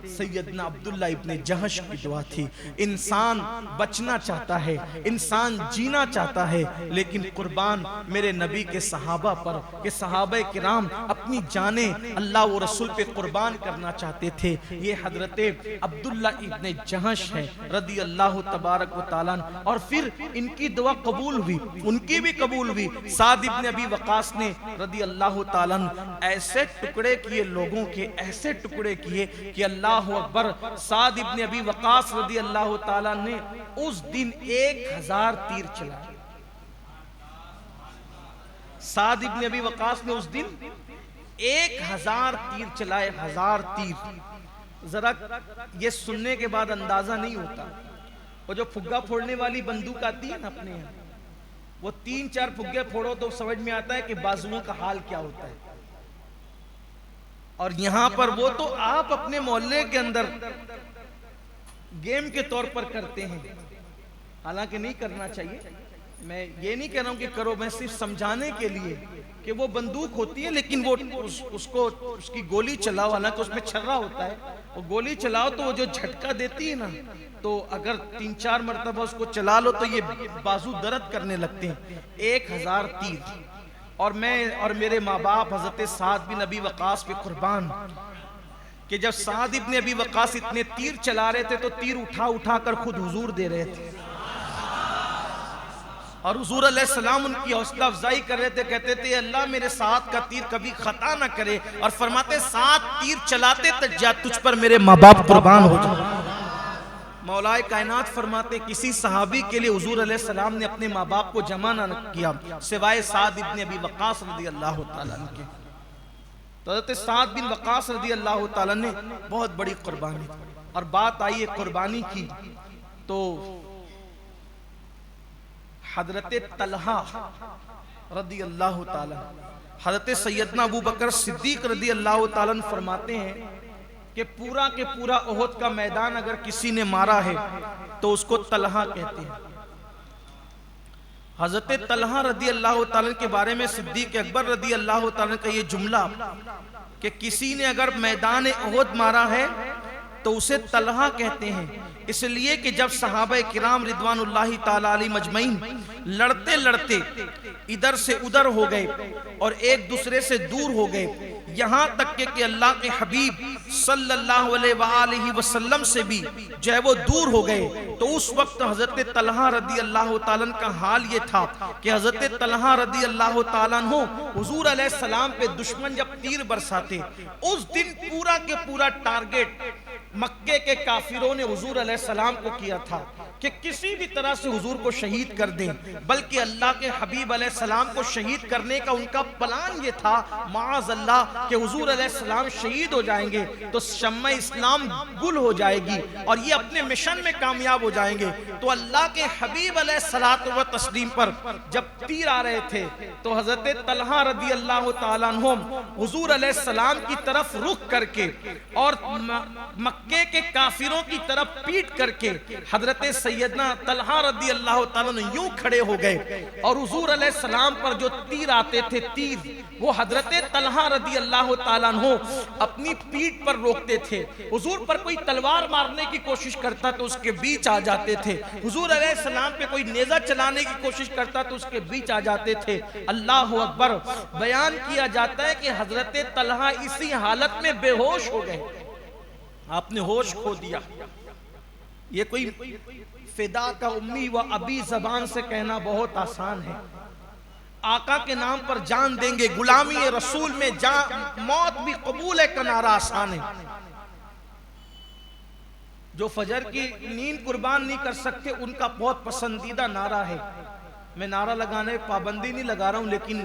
सैयदना अब्दुल्ला इब्न जहश की दुआ थी। इंसान बचना चाहता है, इंसान जीना चाहता है, लेकिन कुर्बान मेरे नबी के सहाबा पर, के सहाबा किराम अपनी जाने अल्लाह व रसूल पे कुर्बान करना चाहते थे। ये हजरत अब्दुल्ला इब्न जहश है रदी अल्लाह तबारक व तआला। और फिर इनकी दुआ कबूल हुई, उनकी भी कबूल हुई। साद इब्न अबी वक़ास ने रदी अल्लाह तआला ऐसे टुकड़े किए लोगों के, ऐसे टुकड़े किए कि अल्लाह अकबर। साद इब्न अबी वक़ास रदी अल्लाह तआला ने उस दिन 1000 तीर चलाए। साद इब्न अबी वक़ास ने उस दिन 1000 तीर चलाए, 1000 तीर। जरा ये सुनने के बाद अंदाजा नहीं होता, वो जो फुग्गा फोड़ने वाली बंदूक आती है ना अपने यहाँ, वो 3-4 फुग्गे फोड़ो तो समझ में आता है कि बाजुओं का हाल क्या होता है। और यहां पर वो तो आप अपने मोहल्ले के अंदर गेम के तौर पर करते हैं, हालांकि नहीं करना चाहिए, मैं ये नहीं कह रहा हूं कि करो, मैं सिर्फ समझाने के लिए कि वो बंदूक होती है, लेकिन वो उसको उसकी गोली चलाओ, हालांकि उसमें छर्रा होता है, वो गोली चलाओ तो वो जो झटका देती है ना, तो अगर 3-4 मरतबा उसको चला लो तो ये बाजू दर्द करने लगते हैं। 1000 तीर। और मैं और मेरे माँ बाप हजरत साद बिन अबी वक़ास पे कुर्बान कि जब साद इब्न अबी वक़ास इतने तीर चला रहे थे तो तीर उठा उठा कर खुद हुजूर दे रहे थे, और हुजूर अलैहिस्सलाम उनकी हौसला अफजाई कर रहे थे, कहते थे अल्लाह मेरे साद का तीर कभी खता ना करे, और फरमाते 7 तीर चलाते तक जा तुझ पर मेरे माँ बाप कुर्बान हो जाए। मौलाए कायनात फरमाते किसी सहाबी के लिए हुजूर अलैहिस्सलाम ने अपने माँ बाप को जमा न किया सिवाय साद इब्न अबी वक्कास रज़ी अल्लाह तआला अन्हु के। तो हज़रत साद बिन वक्कास रज़ी अल्लाह तआला ने बहुत बड़ी कुर्बानी, और बात आई है कुर्बानी की तो हज़रत तलहा रज़ी अल्लाह तआला, हज़रत सैयदना अबू बकर सिद्दीक रज़ी अल्लाह तआला फरमाते हैं कि पूरा के पूरा ओहद का मैदान अगर किसी ने मारा है तो उसको तलहा कहते हैं। हज़रत तलहा रज़ी अल्लाह तआला के बारे में सिद्दीक अकबर रज़ी अल्लाह तआला का ये जुमला कि किसी ने अगर मैदान ओहद मारा है तो उसे तलहा कहते हैं, इसलिए कि जब सहाबा किराम रिदवानुल्लाहि ताला अलैहिम अजमईन लड़ते लड़ते इधर से उधर हो गए और एक दूसरे से दूर हो गए, यहाँ तक कि अल्लाह के हबीब सल्लल्लाहु अलैहि वसल्लम से भी जो है वो दूर हो गए, तो उस वक्त हज़रत तलहा रज़ी अल्लाह तआला का हाल ये था कि हज़रत तलहा रज़ी अल्लाह तआला अन्हु हुजूर अलैहिस्सलाम पे दुश्मन जब तीर बरसाते, उस दिन पूरा के पूरा टारगेट मक्के के काफिरों ने हुजूर अलैहिस्सलाम को किया था कि किसी भी तरह से हुजूर को शहीद कर दें, बल्कि अल्लाह के हबीब अलैहिस्सलाम को शहीद करने का उनका प्लान ये था माअज़ अल्लाह कि हुजूर अलैहिस्सलाम शहीद हो जाएंगे तो शम्मा इस्लाम गुल हो जाएगी और ये अपने मिशन में कामयाब हो जाएंगे। तो अल्लाह के हबीब अलैहिस्सलातु व तस्लीम पर जब तीर आ रहे थे तो हज़रत तलहा रज़ी अल्लाह तआला अन्हु हुजूर अलैहिस्सलाम की तरफ रुख करके और मक्के के काफिरों की तरफ पीट करके हज़रत सैयदना तलहा रज़ी अल्लाह तआला यूं खड़े हो गए और हुजूर अलैहिस्सलाम पर जो तीर आते थे तीर वो हज़रत तलहा रज़ी अल्लाह तआला अन्हु अपनी पीठ पर रोकते थे। हुजूर पर कोई तलवार मारने की कोशिश करता तो उसके बीच आ जाते थे, हुजूर अलैहिस्सलाम पे कोई नेज़ा चलाने की कोशिश करता तो उसके बीच आ जाते थे। अल्लाह अकबर। बयान किया जाता है कि हज़रत तलहा इसी हालत में बेहोश हो गए, आपने होश खो दिया। ये कोई फिदा का उम्मी व अबी जबान से कहना बहुत आसान है, आका के नाम पर जान देंगे, गुलामी रसूल में मौत भी कबूल है का नारा आसान है। जो फजर की नींद कुर्बान नहीं कर सकते उनका बहुत पसंदीदा नारा है। मैं नारा लगाने पाबंदी नहीं लगा रहा हूं, लेकिन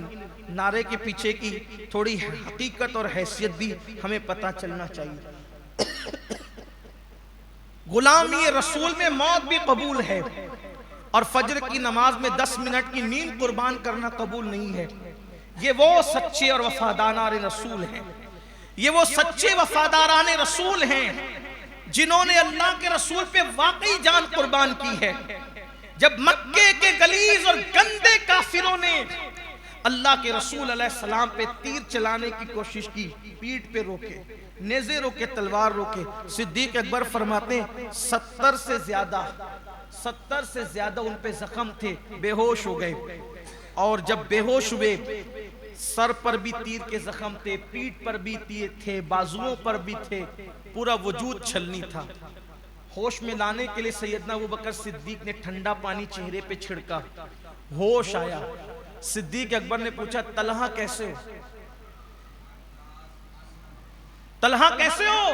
नारे के पीछे की थोड़ी हकीकत और हैसियत भी हमें पता चलना चाहिए। गुलामी रसूल में मौत भी कबूल है और फजर की नमाज में 10 मिनट की नींद कुर्बान करना कबूल नहीं है। ये वो सच्चे और वफादारान रसूल हैं, ये वो सच्चे वफादारान रसूल हैं जिन्होंने अल्लाह के रसूल पे वाकई जान कुर्बान की है। जब मक्के के गलीज और गंदे काफिरों ने अल्लाह के रसूल अलैहिस्सलाम पे तीर चलाने की कोशिश की, पीठ पे रोके, नेज़े रोके, तलवार रोके, सिद्दीक अकबर फरमाते 70 से ज्यादा उन पे जख्म थे, बेहोश हो गए। और जब बेहोश हुए सर पर भी तीर के जख्म थे, पीठ पर भी तीर थे, बाजुओं पर भी थे, पूरा वजूद छलनी था। होश में लाने के लिए सैयदना अबू बकर सिद्दीक ने ठंडा पानी चेहरे पे छिड़का, होश आया। सिद्दीक अकबर ने पूछा तलहा कैसे हो, तलहा कैसे हो?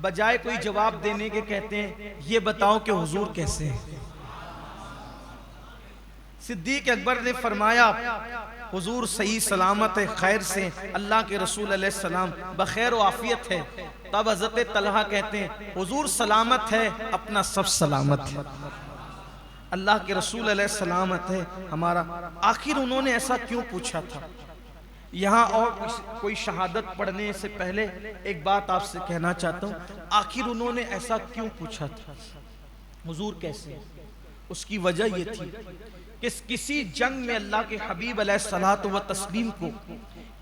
बजाय कोई जवाब देने के कहते हैं ये बताओ कि हुजूर कैसे हैं। सिद्दीक अकबर ने फरमाया हुजूर सही सलामत है, खैर से, अल्लाह के रसूल अलैहिस्सलाम बखैर व आफियत है। तब हज़रत तलहा कहते हैं हुजूर सलामत है, अपना सब सलामत है, अल्लाह के रसूल अलैहिस्सलामत है हमारा। आखिर उन्होंने ऐसा क्यों पूछा था? यहाँ और कोई शहादत पढ़ने से पहले एक बात आपसे कहना चाहता हूँ, आखिर उन्होंने ऐसा क्यों पूछा था हुजूर कैसे? उसकी वजह ये थी कि किसी जंग में अल्लाह के हबीब अलैहिस्सलातु व तस्लीम को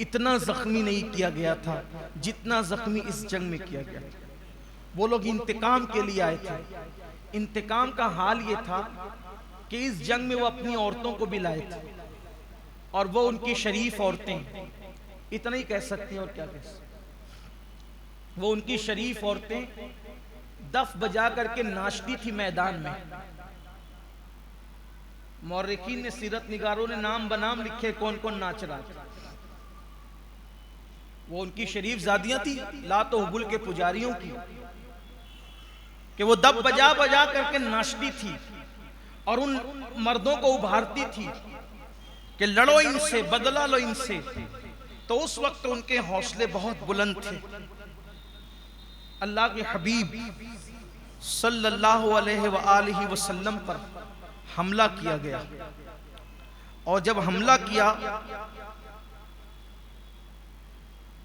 इतना जख्मी नहीं किया गया था जितना जख्मी इस जंग में किया गया था। वो लोग इंतकाम के लिए आए थे। इंतकाम का हाल ये था कि इस जंग में वो अपनी औरतों को भी लाए थे और वो उनकी शरीफ औरतें, इतना ही कह सकते हैं और क्या कह सकते। वो उनकी शरीफ औरतें दफ बजा करके नाचती थी मैदान में। मौर्रिखीन ने, सीरत निगारों ने नाम बनाम लिखे कौन कौन नाच रहा था। वो उनकी शरीफ जादियां थी, लात हुबुल के पुजारियों की। कि वो दब बजा बजा करके नाचती थी और उन मर्दों को उभारती थी कि लड़ो इनसे, बदला लो इनसे। तो उस वक्त उनके हौसले बहुत बुलंद थे। अल्लाह के हबीब सल्लल्लाहु अलैहि वसल्लम पर हमला किया गया, और जब हमला किया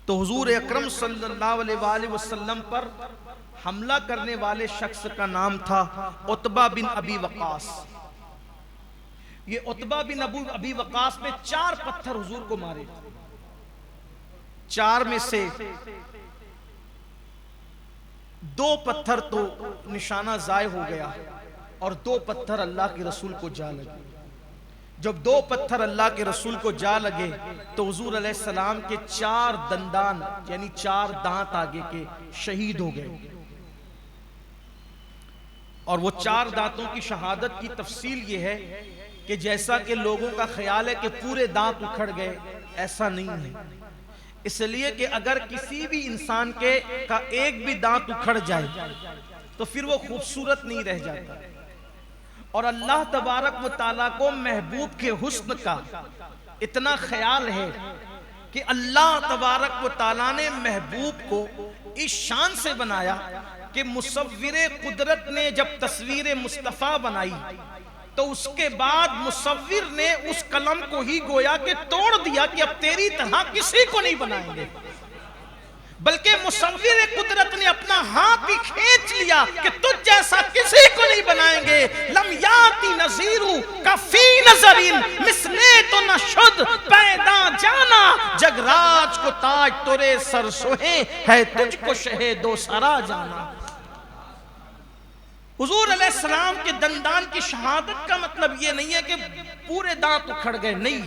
तो हुजूर अकरम सल्लल्लाहु अलैहि वसल्लम पर हमला करने वाले शख्स का नाम था उतबा बिन अबी वकास। ये उतबा बिन अबी वकास ने 4 पत्थर हुजूर को मारे। 4 में से 2 पत्थर तो निशाना जाय हो गया और 2 पत्थर अल्लाह के रसूल को जा लगे। जब 2 पत्थर अल्लाह के रसूल को जा लगे तो हुजूर अलैहिस्सलाम के 4 दंदान यानी 4 दांत आगे के शहीद हो गए। और वो 4 दांतों की शहादत की तफसील ये है कि जैसा कि लोगों का ख्याल है कि पूरे दांत उखड़ गए, ऐसा नहीं है। इसलिए कि अगर किसी भी इंसान का एक भी दांत उखड़ जाए तो फिर वो खूबसूरत नहीं रह जाता। और अल्लाह तबारक व तआला को महबूब के हुस्न का इतना ख्याल है कि अल्लाह तबारक व तआला ने महबूब को इस शान से बनाया कि मुसव्विरे कुदरत ने जब तस्वीर मुस्तफ़ा बनाई तो उसके बाद मुसव्विर ने उस कलम को ही गोया के तोड़ दिया कि अब तेरी तरह किसी को नहीं बनाएंगे, बल्कि मुसव्विर कुदरत ने अपना हाथ ही खींच लिया कि तुझ जैसा किसी को नहीं बनाएंगे। लम याती नज़ीरु कफी नज़रीन मिसले तो न शुद पैदा जाना, जगराज को ताज तुरे सर सोहे है तुझको शहे दो सरा जाना। हुजूर अलैहिस्सलाम के दंदान की शहादत का मतलब ये नहीं है कि पूरे दांत उखड़ गए, नहीं,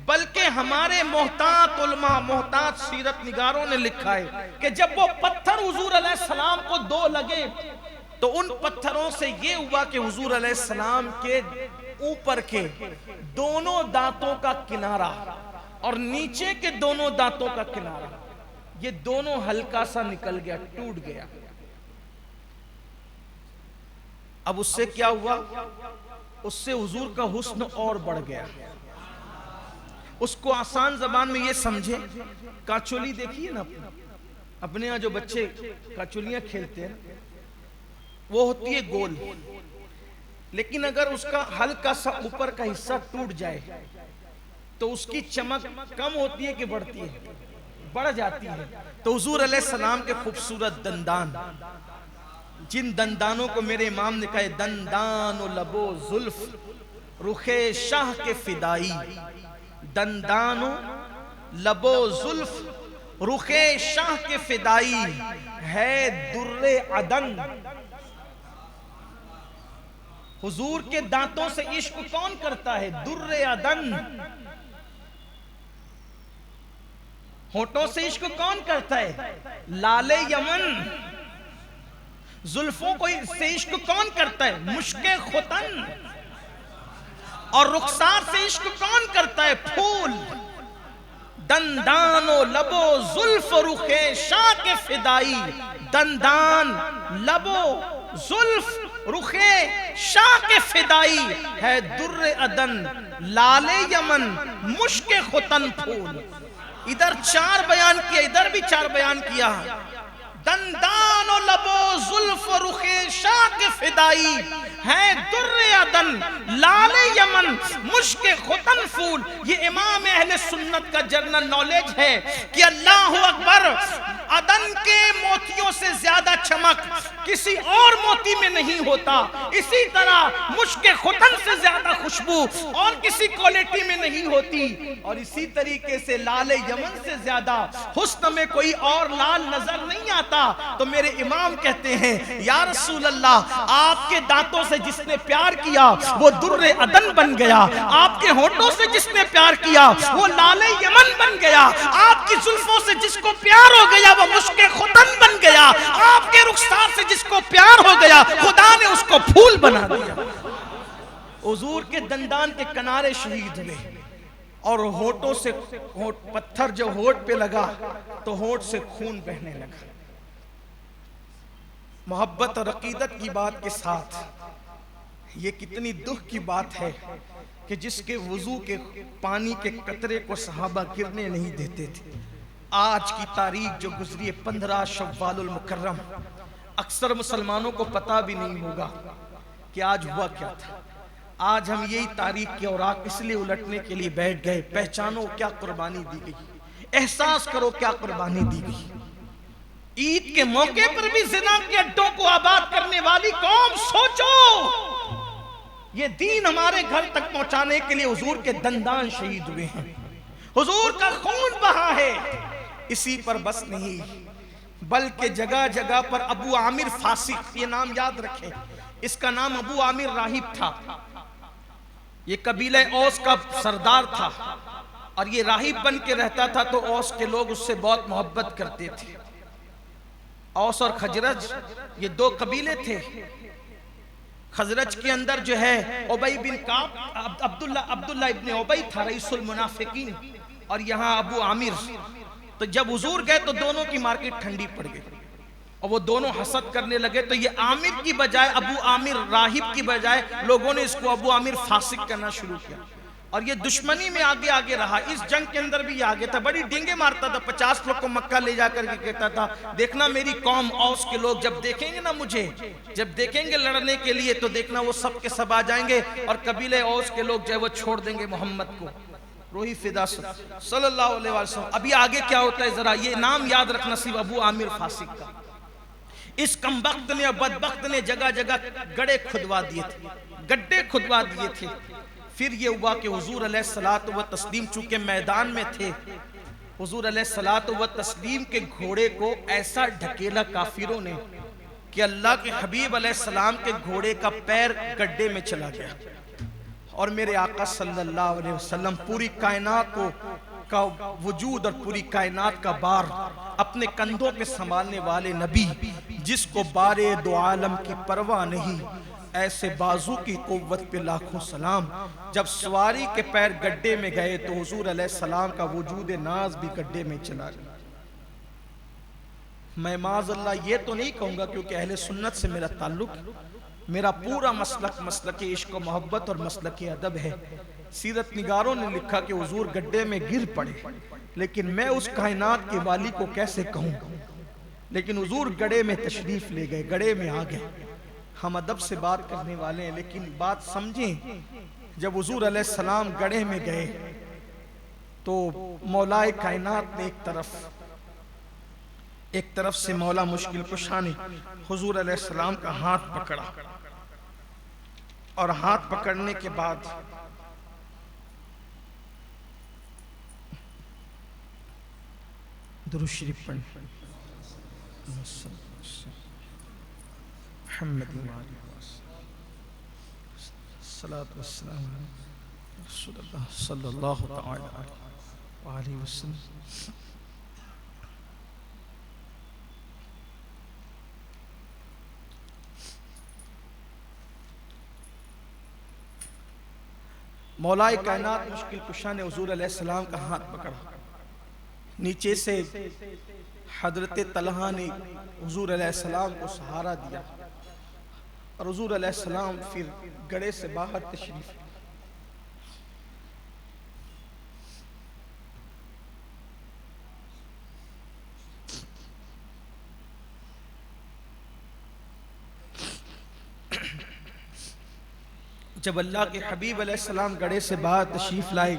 बल्कि हमारे मोहतात उलमा, मोहतात सीरत निगारों ने लिखा है कि जब वो पत्थर हुजूर अलैहिस्सलाम को 2 लगे तो उन पत्थरों से ये हुआ कि हुजूर अलैहिस्सलाम के ऊपर के दोनों दांतों का किनारा और नीचे के दोनों दांतों का किनारा, ये दोनों हल्का सा निकल गया, टूट गया। अब उससे क्या हुआ? उससे हुजूर का हुस्न और बढ़ गया। उसको आसान जबान में ये समझे, काचोली देखिए ना, अपने यहाँ जो बच्चे काचोलियां खेलते हैं वो होती है गोल, लेकिन अगर उसका हल्का सा ऊपर का हिस्सा टूट जाए तो उसकी चमक कम होती है कि बढ़ती है? बढ़ जाती है। तो हुजूर अलैहिस्सलाम के खूबसूरत दंदान, जिन दंदानों को मेरे इमाम ने कहा दंदान लबो जुल्फ रुखे शाह के फिदाई, दंदानो लबो जुल्फ रुखे शाह के फिदाई है दुर्रे अदन। हुजूर के दांतों से इश्क कौन करता है? दुर्रे अदन। होठों से इश्क कौन करता है? लाले यमन। जुल्फों को से इश्क कौन करता है? मुश्के खुतन। और रुखसार से इश्क कौन करता है? फूल। दंदानो लबो जुल्फ रुखे शाह के फिदाई, दंदान लबो जुल्फ रुखे शाह के फिदाई है दुर्रे अदन लाले यमन मुश्के खुतन फूल। इधर 4 बयान किया, इधर भी 4 बयान किया। दंदानो लबो जुल्फ रुखे शाह के फिदाई है दुर्रे अदन लाले यमन मुश्के खुतन फूल। ये इमाम अहले सुन्नत का जनरल नॉलेज है कि अल्लाह अकबर, अदन के मोतियों से ज्यादा चमक किसी और मोती में नहीं होता। इसी तरह मुश्के खुतन से ज्यादा खुशबू और किसी क्वालिटी में नहीं होती। और इसी तरीके से लाले यमन से ज्यादा हुस्न में कोई और लाल नजर नहीं आता। तो मेरे इमाम कहते हैं या रसूल अल्लाह, आपके दांतों से जिसने प्यार किया वो दुर्रे अदन बन गया, आपके होठों से जिसने प्यार किया वो लाले यमन बन गया, आपकी जुल्फों से जिसको प्यार हो गया वो मुश्के खुतन बन गया, आपके रुखसार से जिसको प्यार हो गया खुदा ने उसको फूल बना दिया। हुजूर के दंदान के किनारे शहीद हुए और होठों से पत्थर जब होठ पे लगा तो होठ से खून बहने लगा। मोहब्बत और अकीदत की बात के साथ ये कितनी दुख की बात है कि जिसके वुजू के पानी के कतरे को सहाबा गिरने नहीं देते थे। आज की तारीख जो गुजरी है 15 शव्वालुल मुकर्रम, अक्सर मुसलमानों को पता भी नहीं होगा कि आज हुआ क्या था। आज हम यही तारीख के औराक इसलिए उलटने के लिए बैठ गए। पहचानो क्या कुर्बानी दी गई, एहसास करो क्या कुर्बानी दी गई। ईद के मौके पर भी जिना के अड्डों को आबाद करने वाली कौम, सोचो ये दीन हमारे घर तक पहुंचाने के लिए हुजूर के दंदान शहीद हुए हैं, हुजूर का खून बहा है। इसी पर बस नहीं, बल्कि जगह जगह पर अबू आमिर फासिक, ये नाम याद रखें, इसका नाम अबू आमिर राहिब था। ये कबीले औस का सरदार था और ये राहिब बन के रहता था, तो औस के लोग उससे बहुत मोहब्बत करते थे। औस और खजरज ये दो कबीले थे। खजरज के अंदर जो है उबई बिन काब, अब्दुल्ला इब्ने उबई था रईसुल मुनाफिकीन, और यहाँ अबू आमिर। तो जब हुजूर गए तो दोनों की मार्केट ठंडी पड़ गई और वो दोनों हसद करने लगे। तो ये आमिर की बजाय, अबू आमिर राहिब की बजाय, लोगों ने इसको अबू आमिर फासिक करना शुरू किया और ये दुश्मनी में आगे आगे रहा। इस जंग के अंदर भी ये आगे था, बड़ी डींगे मारता था। 50 लोग को मक्का ले जाकर के कहता था, देखना मेरी कौम औस के लोग जब देखेंगे ना मुझे, जब देखेंगे लड़ने के लिए, तो देखना वो सब के सब आ जाएंगे और कबीले औस के लोग जो है वो छोड़ देंगे मोहम्मद को। रोही फिदा सल्लल्लाहु अलैहि वसल्लम। अभी आगे क्या होता है जरा ये नाम याद रखना, सिर्फ अबू आमिर फासिक का। इस कमबख्त ने और बदबख्त ने जगह जगह गड्ढे खुदवा दिए थे, गड्ढे खुदवा दिए थे। फिर ये हुआ कि हुजूर अलैहिस्सलातु व तस्लीम चूंकि मैदान में थे, हुजूर अलैहिस्सलातु व तस्लीम के घोड़े को ऐसा ढकेला काफिरों ने कि अल्लाह के हबीब अलैहिस्सलाम के घोड़े का पैर गड्ढे में चला गया। और मेरे आका सल्लल्लाहु अलैहि वसल्लम पूरी कायनात का वजूद और पूरी कायनात का बार अपने कंधों पे संभालने वाले नबी, जिसको बारे दो आलम की परवाह नहीं, ऐसे बाजू की कुव्वत पे लाखों सलाम। जब सवारी के पैर गड्ढे में गए तो हुजूर अलैहिस्सलाम का वजूद नाज भी गड्ढे में चला गया। मैं माज़अल्लाह ये तो नहीं कहूँगा क्योंकि अहले सुन्नत से मेरा ताल्लुक, मेरा पूरा मसलक मसलक इश्क व मोहब्बत और मसलक अदब है। सीरत निगारों ने लिखा कि हुजूर गड्ढे में गिर पड़े, लेकिन मैं उस कायनात के वाली को कैसे कहूँ। लेकिन हुजूर गड्ढे में तशरीफ ले गए, गड्ढे में आ गए। हम अदब से बात करने वाले हैं, लेकिन बात समझें। जब हुजूर अलैहिस्सलाम गड्ढे में गए तो मौलाए कायनात ने एक तरफ से मौला मुश्किल कुशा ने हुजूर अलैहिस्सलाम का हाथ पकड़ा और हाथ पकड़ने के बाद दुरूद शरीफ पढ़ सल्लल्लाहु अलैहि वसल्लम। मौलाए कायनात मुश्किल कुशा ने हुजूर अलैहिस्सलाम का हाथ पकड़ा। नीचे से हजरत तलहा ने हुजूर अलैहिस्सलाम को सहारा दिया और हुजूर अलैहिस्सलाम फिर गड्ढे से बाहर तशरीफ। जब अल्लाह के हबीब अलैहिस्सलाम गड्ढे से बाहर तशरीफ लाए,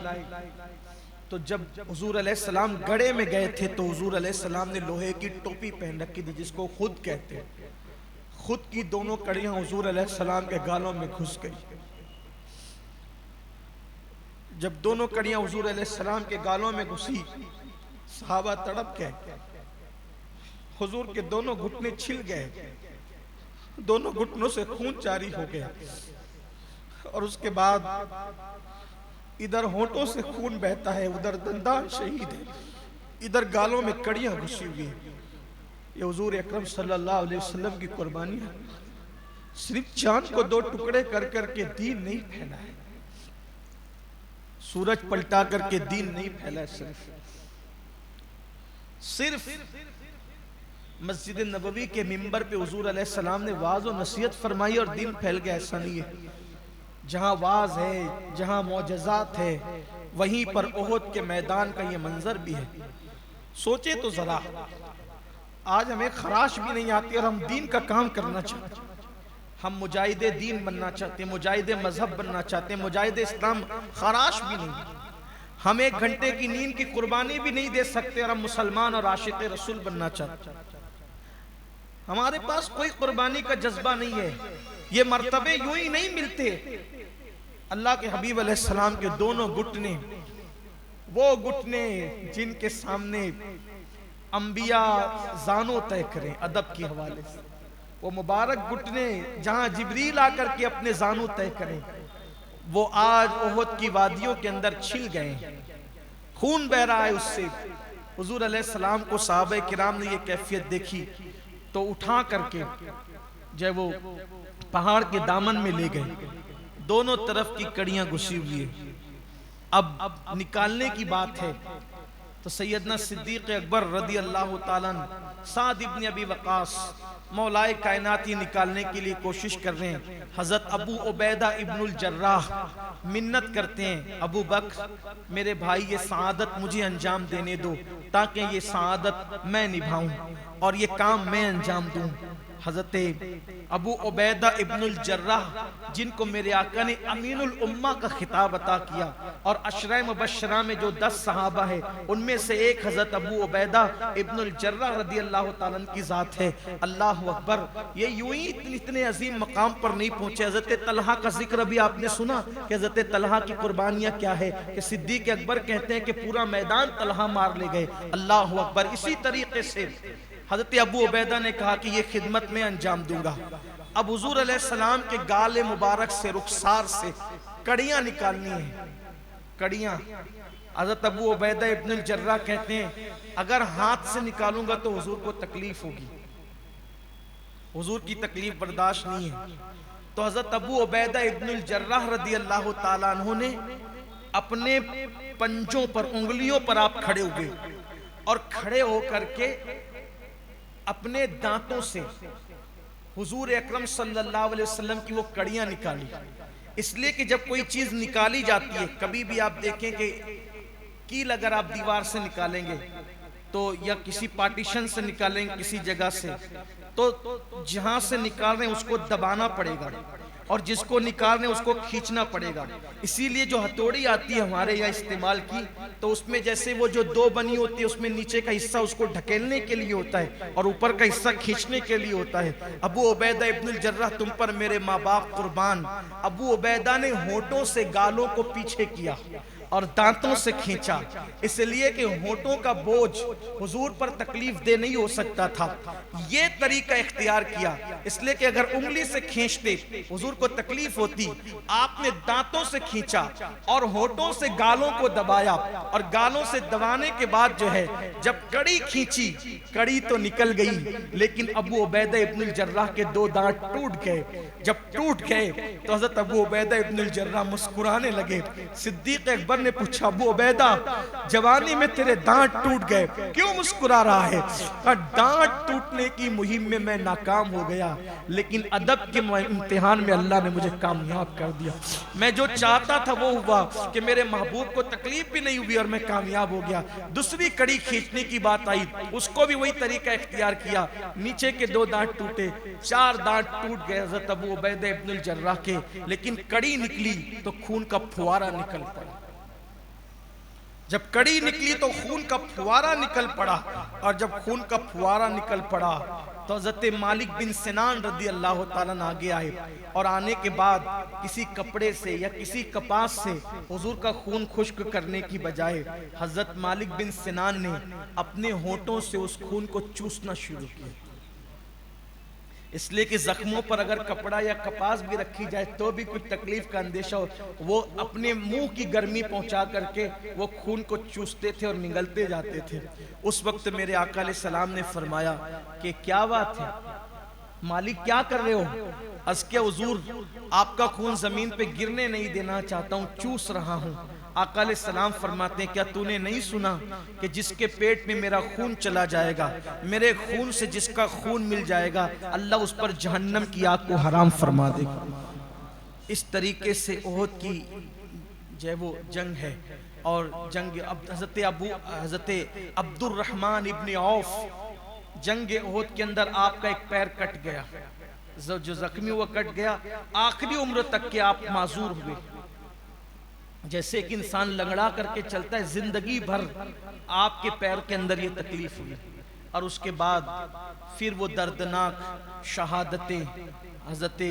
तो जब हुजूर अलैहिस्सलाम गड्ढे में गए थे तो हुजूर अलैहिस्सलाम ने लोहे की टोपी पहन रखी थी, जिसको खुद कहते हैं। खुद की दोनों कड़ियां हुजूर अलैहिस्सलाम के गालों में घुस गई। जब दोनों कड़ियां हुजूर अलैहिस्सलाम के गालों में घुसी, सहाबा तड़प गए। हुजूर के दोनों घुटने छिल गए, दोनों घुटनों से खून जारी हो गया और उसके बाद इधर होंठों से खून बहता है, उधर दंदान शहीद है, इधर गालों में कड़ियां घुसी हुई है। ये हुजूर अकरम सल्लल्लाहु अलैहि वसल्लम की कुर्बानी है। सिर्फ चांद को दो टुकड़े कर करके दीन नहीं फैला है, सूरज पलटा करके दीन नहीं फैला है। सिर्फ मस्जिद नबवी के मिंबर पे हुजूर अलैहिस्सलाम ने वाज और नसीहत फरमाई और दिन फैल गया। ऐसा नहीं है, जहाँ वाज है, जहाँ मौजज़ात है, वहीं पर ओहद के मैदान का ये मंजर भी है। सोचे तो जरा, आज हमें खराश भी नहीं आती और हम दीन का काम करना चाहते, हम मुजाहिदे दीन बनना चाहते, मुजाहिदे मजहब बनना चाहते, मुजाहिदे इस्लाम, खराश भी नहीं। हम 1 घंटे की नींद की कुर्बानी भी नहीं दे सकते और हम मुसलमान और आशिक रसूल बनना चाहते। हमारे पास कोई कुर्बानी का जज्बा नहीं है। ये मर्तबे यूं ही नहीं मिलते। अल्लाह के हबीब अलैहिस्सलाम के दोनों घुटने, वो घुटने जिनके सामने अंबिया जानो तय करें अदब के हवाले से, वो मुबारक घुटने जहां जिब्रील आकर के अपने जानो तय करें, वो आज ओहद की वादियों के अंदर छिल गए, खून बह रहा है उससे। हुजूर अलैहिस्सलाम को सहाबा किराम ने ये कैफियत देखी तो उठा करके जब वो पहाड़ के दामन में ले गए, दोनों तरफ की कड़ियां घुसी हुई है। अब निकालने की बात है तो सैयदना सिद्दीक अकबर रदी अल्लाह ताला साद इब्न अबी वक़ास मौलाए कायनात निकालने के लिए कोशिश कर रहे हैं। हजरत अबू उबैदा इब्नुल जर्राह मिन्नत करते हैं, अबू बकर मेरे भाई ये सआदत मुझे अंजाम देने दो ताकि ये सआदत मैं निभाऊं और ये काम मैं अंजाम दूं। हजरत अबू उबैदा इब्नुल जर्राह जिनको मेरे आका ने अमीनुल उम्मा का खिताब अता किया और अशरा मुबश्शरा में जो 10 सहाबा है उनमें से एक हजरत अबू उबैदा इब्नुल जर्राह रदी अल्लाह ताला की जात है। अल्लाह अकबर, ये यूं ही इतने अजीम मकाम पर नहीं पहुंचे। हजरत तलहा का जिक्र भी आपने सुना कि हजरत तलहा की कुर्बानियां क्या है कि सिद्दीक अकबर कहते हैं कि पूरा मैदान तलहा मार ले गए। अल्लाह अकबर। इसी तरीके से हजरत अबू उबैदा ने कहा कि ये खिदमत में अंजाम दूंगा। अब हुजूर अलैहिस्सलाम के गाले मुबारक से, रुखसार से कड़ियां निकालनी है, कड़ियां। हजरत अबू उबैदा इब्नुल जर्राह कहते हैं अगर हाथ से निकालूंगा तो हुजूर को तकलीफ होगी, हुजूर की तकलीफ बर्दाश्त नहीं है। तो हजरत अबू उबैदा इब्नुल जर्राह रदी अल्लाह ताला अन्हु ने अपने पंजों पर, उंगलियों पर आप खड़े हुए और खड़े होकर के अपने दांतों से हुजूर अकरम सल्लल्लाहु अलैहि वसल्लम की वो कड़ियां निकाली। इसलिए कि जब कोई चीज निकाली जाती है, कभी भी आप देखें कि कील अगर आप दीवार से निकालेंगे तो या किसी पार्टीशन से निकालेंगे किसी जगह से, तो जहां से निकाल रहे हैं उसको दबाना पड़ेगा और जिसको निकाल रहे हैं उसको खींचना पड़ेगा। इसीलिए जो हथौड़ी आती है हमारे यहाँ इस्तेमाल की, तो उसमें जैसे वो जो 2 बनी होती है उसमें नीचे का हिस्सा उसको ढकेलने के लिए होता है और ऊपर का हिस्सा खींचने के लिए होता है। अबू उबैदा इब्नुल जर्राह, तुम पर मेरे माँ बाप कुर्बान। अबू उबैदा ने होठों से गालों को पीछे किया और दांतों से खींचा, इसलिए कि होठों का बोझ हुजूर पर तकलीफ दे नहीं हो सकता था। ये तरीका इख्तियार किया, इसलिए कि अगर उंगली से खींचते हुजूर को तकलीफ होती। आपने दांतों से खींचा और होठों से गालों को दबाया और गालों से दबाने के बाद जो है जब कड़ी खींची, कड़ी तो निकल गई लेकिन अबू उबैदा इब्नुल जर्राह के 2 दांत टूट गए। जब टूट गए तो हजरत अबू उबैदा इब्नुल जर्राह मुस्कुराने लगे। सिद्दीक अकबर ने पूछा, अबू उबैदा जवानी में तेरे दांत टूट गए, क्यों मुस्कुरा रहा है? दांत टूटने की मुहिम में मैं नाकाम हो गया, लेकिन अदब के इम्तिहान में अल्लाह ने मुझे कामयाब कर दिया। मैं जो चाहता था वो हुआ कि मेरे महबूब को तकलीफ भी नहीं हुई और मैं कामयाब हो गया। दूसरी कड़ी खींचने की बात आई, उसको भी वही तरीका इख्तियार किया। नीचे के 2 दांत टूटे, 4 दांत टूट गए हजरत अबू उबैदा इब्नुल जर्राह के, लेकिन कड़ी निकली तो खून का फुवारा निकल पड़ा। जब कड़ी निकली तो खून का फुवारा निकल पड़ा और जब खून का फुवारा निकल पड़ा तो हज़रत मालिक बिन सिनान रदी अल्लाह ताला आगे आए और आने के बाद किसी कपड़े से या किसी कपास से हुजूर का खून खुश्क करने की बजाय हज़रत मालिक बिन सिनान ने अपने होठों से उस खून को चूसना शुरू किया। इसलिए कि जख्मों पर अगर कपड़ा या कपास भी रखी जाए तो भी कुछ तकलीफ का अंदेशा हो, वो अपने मुंह की गर्मी पहुंचा करके वो खून को चूसते थे और निगलते जाते थे। उस वक्त मेरे आका अलैहिस्सलाम ने फरमाया कि क्या बात है मालिक, क्या कर रहे हो? अस्के हुजूर, आपका खून जमीन पे गिरने नहीं देना चाहता हूँ, चूस रहा हूँ। आका अलैहिस्सलाम फरमाते हैं, क्या तूने नहीं सुना कि जिसके पेट में मेरा खून चला जाएगा, मेरे खून से जिसका खून मिल जाएगा, अल्लाह उस पर जहन्नम की आग को हराम फरमा देगा। इस तरीके से ओहद की जो वो जंग है, और जंग हज़रत अब्दुर्रहमान इब्न औफ जंग ओहद के अंदर आपका एक पैर कट गया, जो जख्मी हुआ कट गया, आखिरी उम्र तक के आप माजूर हुए। जैसे कि इंसान लंगड़ा करके चलता है, जिंदगी भर आपके पैर के अंदर ये तकलीफ हुई, और उसके बाद फिर वो दर्दनाक शहादतें हज़रत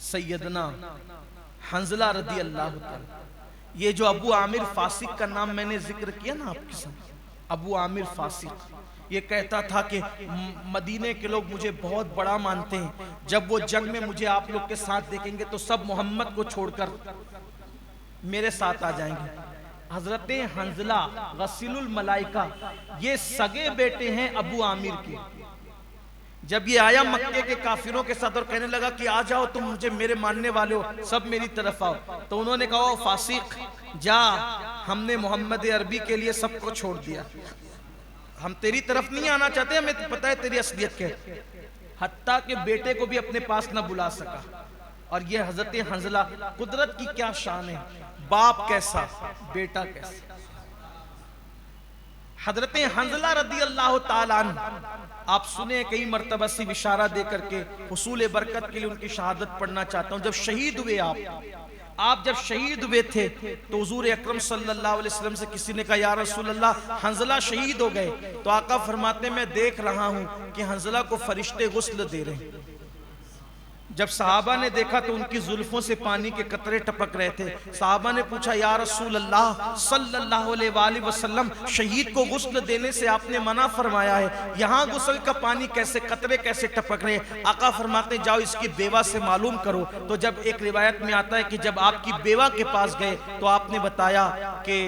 सैयदना हंजला रदी अल्लाह ताला। ये जो अबू आमिर फासिक का नाम मैंने जिक्र किया ना आपके साथ, अबू आमिर फासिक, ये कहता था कि मदीने के लोग मुझे बहुत बड़ा मानते हैं, जब वो जंग में मुझे आप लोग के साथ देखेंगे तो सब मोहम्मद को छोड़कर मेरे साथ आ जाएंगे। हजरत हंजला गसीलुल मलाइका ये सगे बेटे हैं अबू आमिर के। जब ये आया मक्के के काफिरों के साथ और कहने लगा कि आ जाओ तुम मुझे मेरे मानने वाले हो, सब मेरी तरफ आओ, तो उन्होंने कहा फासिक जा, हमने मोहम्मद अरबी के लिए सबको छोड़ दिया, हम तेरी तरफ नहीं आना चाहते, हमें पता है तेरी असलियत क्या है। हत्ता के बेटे को भी अपने पास न बुला सका। और ये हजरत हंजला, कुदरत की क्या शान है, बाप कैसा बेटा कैसा। हजरत हंजला रदी अल्लाह ताला अन्हु, आप सुने कई मर्तबा से इशारा दे करके हुसूल बरकत के लिए उनकी शहादत पढ़ना चाहता हूं। जब शहीद हुए आप जब शहीद हुए थे तो हुजूर अकरम सल्लल्लाहु अलैहि वसल्लम से किसी ने कहा या रसूल अल्लाह हंजला शहीद हो गए, तो आका फरमाते मैं देख रहा हूं कि हंजला को फरिश्ते गुस्ल दे रहे हैं। जब सहाबा ने देखा तो उनकी जुल्फों से पानी के कतरे टपक रहे थे। सहाबा ने पूछा या रसूल अल्लाह सल्लल्लाहु अलैहि वसल्लम, शहीद को गुस्ल देने से आपने मना फरमाया है, यहाँ गुस्ल का पानी कैसे, कतरे कैसे टपक रहे। आका फरमाते जाओ इसकी बेवा से मालूम करो। तो जब एक रिवायत में आता है कि जब आपकी बेवा के पास गए तो आपने बताया कि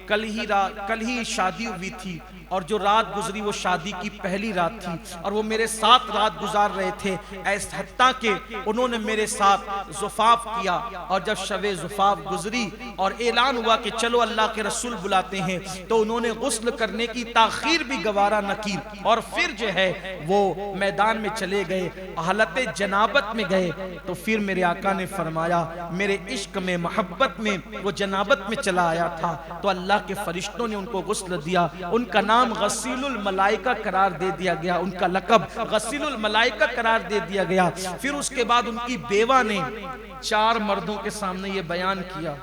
कल ही शादी हुई थी, और जो रात गुजरी वो शादी की पहली रात थी, और वो मेरे साथ रात गुजार रहे थे। ऐसा हत्ता के उन्होंने मेरे साथ जुफाफ किया, और जब शबे जुफाफ गुजरी और ऐलान हुआ कि चलो अल्लाह के रसूल बुलाते हैं, तो उन्होंने गुस्ल करने की ताखीर भी गवारा न की, और फिर जो है वो मैदान में चले गए, हालत जनाबत में गए। तो फिर मेरे आका ने फरमाया, मेरे इश्क में मोहब्बत में वो जनाबत में चला आया था, तो अल्लाह के फरिश्तों ने उनको गुस्ल दिया। उनका नाम गसीलुल मलाइका करार दे दिया गया, उनका लक़ब गसीलुल मलाइका करार दे दिया गया। फिर उसके बाद उनकी बेवा ने 4 मर्दों के सामने ये बयान किया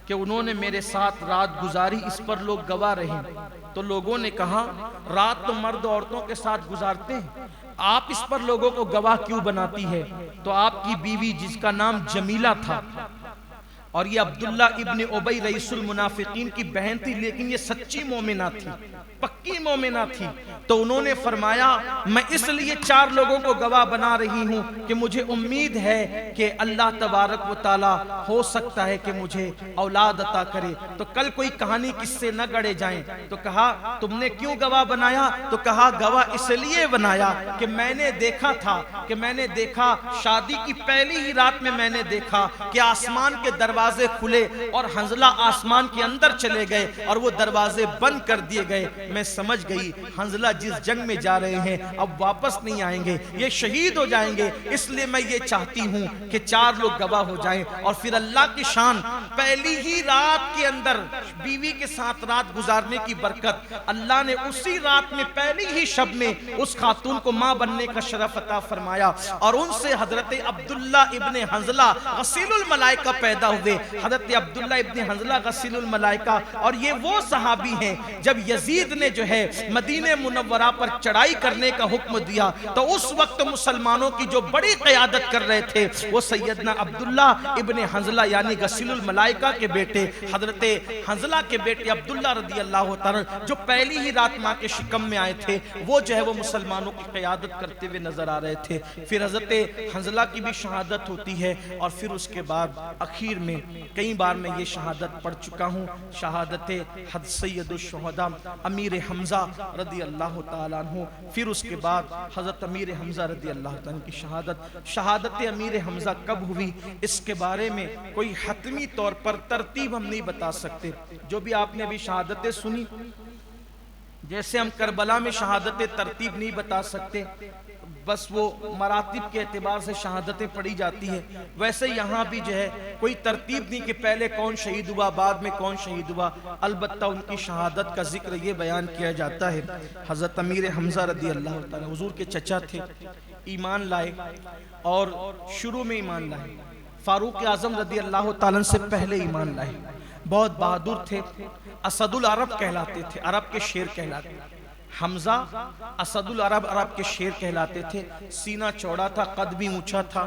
कि उन्होंने मेरे साथ रात गुजारी, इस पर लोग गवाह रहे। तो लोगों ने कहा रात तो मर्द औरतों के साथ गुजारते हैं, आप इस पर लोगों को गवाह क्यों बनाती है। तो आपकी बीवी जिसका नाम जमीला था, और ये अब्दुल्ला इब्न उबई रईसुल मुनाफिकीन की बहन थी, लेकिन ये सच्ची मोमिना थी, पक्की मोमिना थी। तो उन्होंने फरमाया मैं इसलिए 4 लोगों को गवाह बना रही हूं कि मुझे उम्मीद है कि अल्लाह तबारक व तआला हो सकता है कि मुझे औलाद अता करे, तो कल कोई कहानी किससे न गढ़े जाएं। तो कहा तुमने क्यों गवाह बनाया। तो कहा गवाह इसलिए बनाया कि मैंने देखा शादी की पहली ही रात में मैंने देखा कि आसमान के दरवाजे खुले और हंजला आसमान के अंदर चले गए और वो दरवाजे बंद कर दिए गए। मैं समझ गई हंजला जिस जंग में जा रहे हैं अब वापस नहीं आएंगे, ये शहीद हो जाएंगे, इसलिए मैं ये चाहती हूं कि 4 लोग गवाह हो जाएं। और फिर अल्लाह की शान, पहली ही रात के अंदर बीवी के साथ रात गुजारने की बरकत, अल्लाह ने उसी रात में पहली ही शब में उस खातून को मां बनने का शरफ अता फरमाया, और उनसे हजरत अब्दुल्ला इब्ने हंजला गसीलुल मलाइका पैदा हुए। हजरत अब्दुल्ला इब्ने हंजला गसीलुल मलाइका, और ये वो सहाबी हैं जब यजीद ने जो है मदीने मुनव्वरा पर चढ़ाई करने का हुक्म दिया, तो उस वक्त मुसलमानों की जो बड़ी क़यादत कर रहे थे वो सैयदना अब्दुल्ला इब्ने हंजला यानी गसीलुल मलाइका के बेटे हजरत हंजला के बेटे अब्दुल्ला रदी अल्लाह तआला, जो पहली ही रात माँ के शिकम में आए थे, वो जो है वो मुसलमानों की क़यादत करते हुए नजर आ रहे थे। फिर हजरत हंजला की भी शहादत होती है, और फिर उसके बाद आखिर में कई बार मैं ये शहादत पढ़ चुका हूँ, शहादत सैयदुश शुहदा अमीर हमजा रदी अल्लाह ताला अन्हु, फिर उसके बाद हज़रत अमीर हमजा रदी अल्लाह ताला की शहादत। शहादत अमीर हमजा कब हुई इसके बारे में कोई हतमी तौर पर तरतीब हम नहीं बता सकते। जो भी आपने अभी शहादतें सुनी, जैसे हम करबला में शहादतें तरतीब नहीं बता सकते, बस वो मरातिब के एतबार से शहादतें पढ़ी जाती है, वैसे यहाँ भी जो है कोई तरतीब नहीं कि पहले कौन शहीद हुआ बाद में कौन शहीद हुआ। अलबत्ता उनकी शहादत का जिक्र ये बयान किया जाता है। हज़रत अमीर हमजा रदी अल्लाह ताला हुजूर के चचा थे, ईमान लाए और शुरू में ईमान लाए। फारूक आज़म रदी अल्लाह ताला से पहले ईमान लाए। बहुत बहादुर थे, असदुल अरब कहलाते थे, अरब के शेर कहलाते थे। हमजा असदुल अरब, अरब के शेर कहलाते थे। सीना चौड़ा था, कद भी ऊंचा था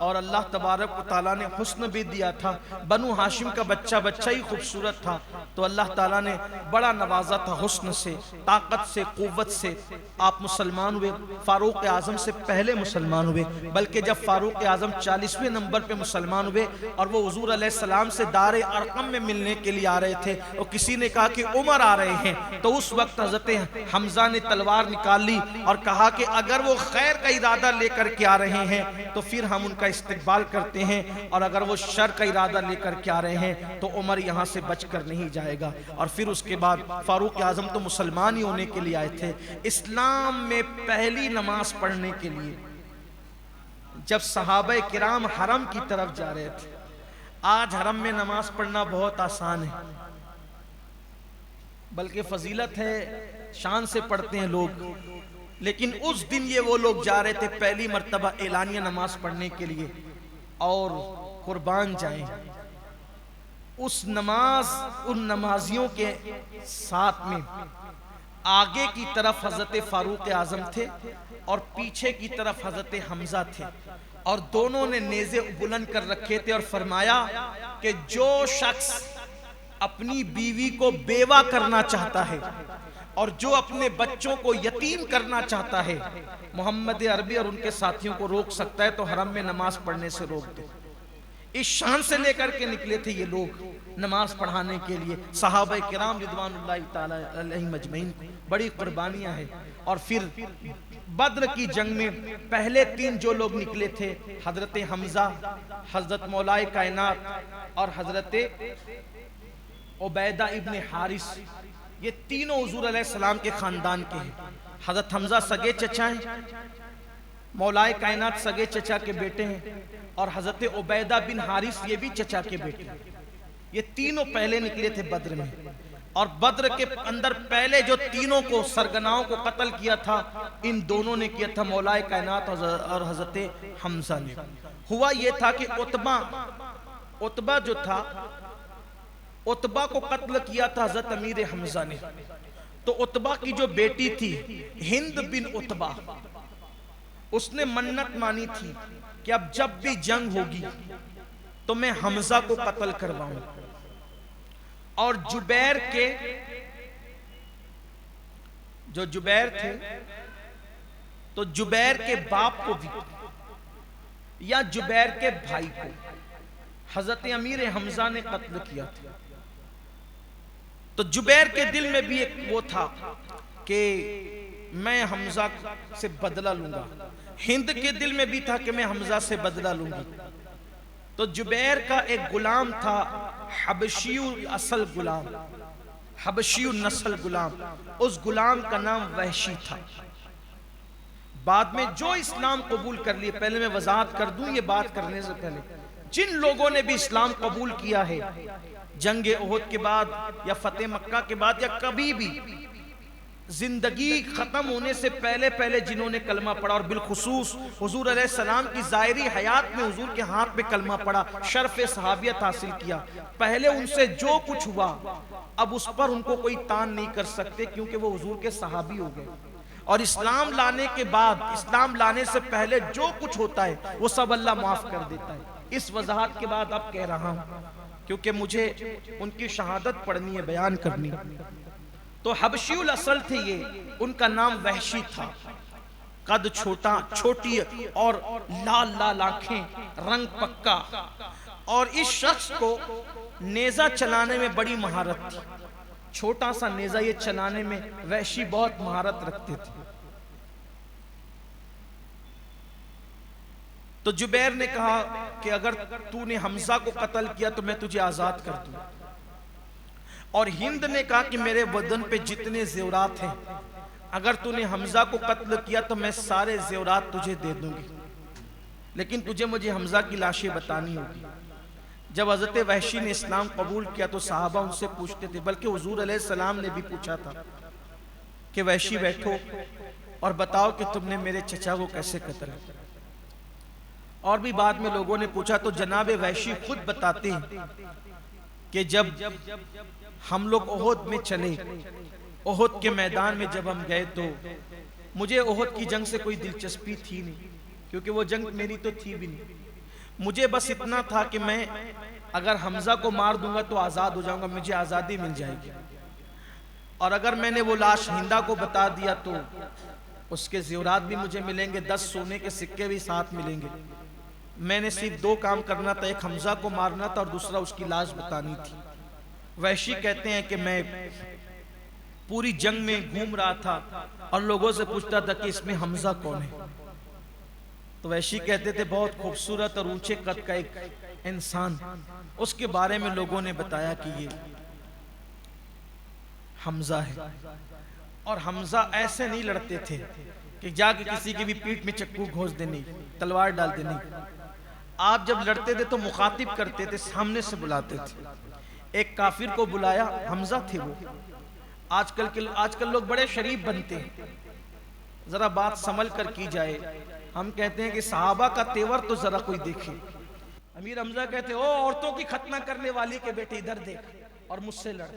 और अल्लाह तबारक व तआला ने हुस्न भी दिया था। बनु हाशिम का बच्चा ही खूबसूरत था, तो अल्लाह ताला ने बड़ा नवाजा था हुस्न से, ताकत से, कुव्वत से। आप मुसलमान हुए, फारूक आज़म से पहले मुसलमान हुए, बल्कि जब फारूक आज़म 40वें नंबर पे मुसलमान हुए और वो हुजूर अलैहिस्सलाम से दारे अरकम में मिलने के लिए आ रहे थे, और किसी ने कहा कि उमर आ रहे हैं, तो उस वक्त हज़रत हमजा ने तलवार निकाल ली और कहा कि अगर वो खैर का इरादा लेकर के आ रहे हैं तो फिर हम उनका इस्तकबाल करते हैं, और अगर वो शर का इरादा लेकर के आ रहे हैं तो उमर यहाँ से बचकर नहीं जाएगा। और फिर उसके बाद फारूक आज़म तो मुसलमान ही होने के लिए आए थे। इस्लाम में पहली नमाज पढ़ने के लिए जब सहाबा किराम हरम की तरफ जा रहे थे, आज हरम में नमाज पढ़ना बहुत आसान है, बल्कि फजीलत है, शान से पढ़ते हैं लोग, लेकिन उस दिन ये वो लोग जा रहे थे पहली मर्तबा एलानिया नमाज पढ़ने के लिए, और कुर्बान जाएं। उस नमाज, उन नमाजियों के साथ में आगे की तरफ हजरत फारूक आज़म थे और पीछे की तरफ हजरत हमजा थे, और दोनों ने नेज़े बुलंद कर रखे थे और फरमाया कि जो शख्स अपनी बीवी को बेवा करना चाहता है और जो अपने बच्चों को यतीम करना चाहता है, मोहम्मद अरबी और उनके साथियों को रोक सकता है तो हरम में नमाज पढ़ने से रोक दो। इस शान से लेकर के निकले थे ये लोग नमाज पढ़ाने के लिए। सहाबा किराम रिदवानुल्लाहि ताला अलैहिम अजमईन, बड़ी कुर्बानियां हैं। और फिर बद्र की जंग में पहले 3 जो लोग निकले थे, हजरत हमजा, हजरत मौलाए कायनात और हजरत उबैदा इब्ने हारिस, ये तीनों हुजूर अलैहिस्सलाम के खानदान के हैं। हजरत हमजा सगे चचा हैं, मौलाए कायनात सगे चचा के बेटे हैं, और हजरत उबैदा बिन हारिस ये भी चचा के बेटे हैं। ये तीनों पहले निकले थे बद्र में, और बद्र के अंदर पहले जो तीनों को सरगनाओं को कत्ल किया था, इन दोनों ने किया था, मौलाए कायनात और हजरत हमजा ने। हुआ ये था कि उतबा जो था, उतबा को कत्ल किया था हजरत अमीर हमजा ने। तो उतबा की जो बेटी थी हिंद बिन उतबा, उसने मन्नत मानी थी कि अब जब भी जंग होगी तो मैं हमजा को कत्ल करवाऊं। और जुबैर के, जो जुबैर थे, तो जुबैर के बाप को भी या जुबैर के भाई को हजरत अमीर हमजा ने कत्ल किया था। तो जुबैर के दिल में भी एक वो था कि मैं हमजा से बदला लूंगा, हिंद के दिल में भी था कि मैं हमजा से बदला लूंगी। तो जुबैर का एक गुलाम था, हबशियु असल गुलाम, हबशियु नस्ल गुलाम, उस गुलाम का नाम वहशी था। बाद में जो इस्लाम कबूल कर लिए, पहले मैं वजाहत कर दूं ये बात करने से पहले, जिन लोगों ने भी इस्लाम कबूल किया है जंग ओहद के बाद या फतेह मक्का के बाद या कभी भी, जिंदगी खत्म होने से पहले पहले जिन्होंने कलमा पढ़ा, और बिलखुसूस हुजूर अलैहिस्सलाम की ज़ाहिरी हयात में हुजूर के हाथ में कलमा पढ़ा, शर्फ सहाबियत हासिल किया, पहले उनसे जो कुछ हुआ अब उस पर उनको कोई तान नहीं कर सकते, क्योंकि वो हुजूर के सहाबी हो गए। और इस्लाम लाने के बाद, इस्लाम लाने से पहले जो कुछ होता है वो सब अल्लाह माफ कर देता है। इस वजाहत के बाद अब कह रहा हूं, क्योंकि मुझे उनकी शहादत पढ़नी है, बयान करनी। तो हबशियुल असल थे ये, उनका नाम वहशी था, कद छोटा, छोटी और लाल लाल आंखें, रंग पक्का, और इस शख्स को नेजा चलाने में बड़ी महारत थी। छोटा सा नेजा ये चलाने में वहशी बहुत महारत रखते थे। तो जुबैर ने कहा कि अगर तूने हमजा को कत्ल किया तो मैं तुझे आजाद कर दूं। और हिंद ने कहा कि मेरे बदन पे जितने जेवरात हैं, अगर तूने हमजा को कत्ल किया तो मैं सारे जेवरात तुझे दे दूंगी, लेकिन तुझे मुझे हमजा की लाशें बतानी होगी। जब हजरत वहशी ने इस्लाम कबूल किया तो साहबा उनसे पूछते थे, बल्कि हुजूर अलैहिस्सलाम ने भी पूछा था कि वहशी बैठो और बताओ कि तुमने मेरे चचा को कैसे कत्ल किया। और भी बाद में लोगों ने पूछा तो जनाब वहशी खुद बताते हैं कि जब हम लोग ओहद में चले, ओहद के मैदान में जब हम गए तो मुझे ओहद की जंग से कोई दिलचस्पी थी नहीं, क्योंकि वो जंग मेरी तो थी भी नहीं। मुझे बस इतना था कि मैं अगर हमजा को मार दूंगा तो आज़ाद हो जाऊंगा, मुझे आज़ादी मिल जाएगी। और अगर मैंने वो लाश हिंदा को बता दिया तो उसके ज़ेवरात भी मुझे मिलेंगे, 10 सोने के सिक्के भी साथ मिलेंगे। मैंने सिर्फ 2 काम करना था, एक हमजा को मारना था और दूसरा उसकी लाश बतानी थी। वहशी कहते हैं कि मैं पूरी जंग में घूम रहा था और लोगों से पूछता था कि इसमें हमजा कौन है। तो वहशी कहते थे बहुत खूबसूरत और ऊंचे कद का एक इंसान, उसके बारे में लोगों ने बताया कि ये हमजा है। और हमजा ऐसे नहीं लड़ते थे कि जाके किसी की भी पीठ में चक्कू घोंस देने, तलवार डाल देने। आप जब लड़ते थे तो मुखातिब करते थे, सामने से बुलाते थे। एक काफिर को बुलाया, हमजा थे वो। आजकल लोग बड़े शरीफ बनते हैं, जरा बात संभल कर की जाए। हम कहते हैं कि सहाबा का तेवर तो जरा कोई देखे। अमीर हमजा कहते ओ औरतों की खतना करने वाली के बेटे इधर देख और मुझसे लड़।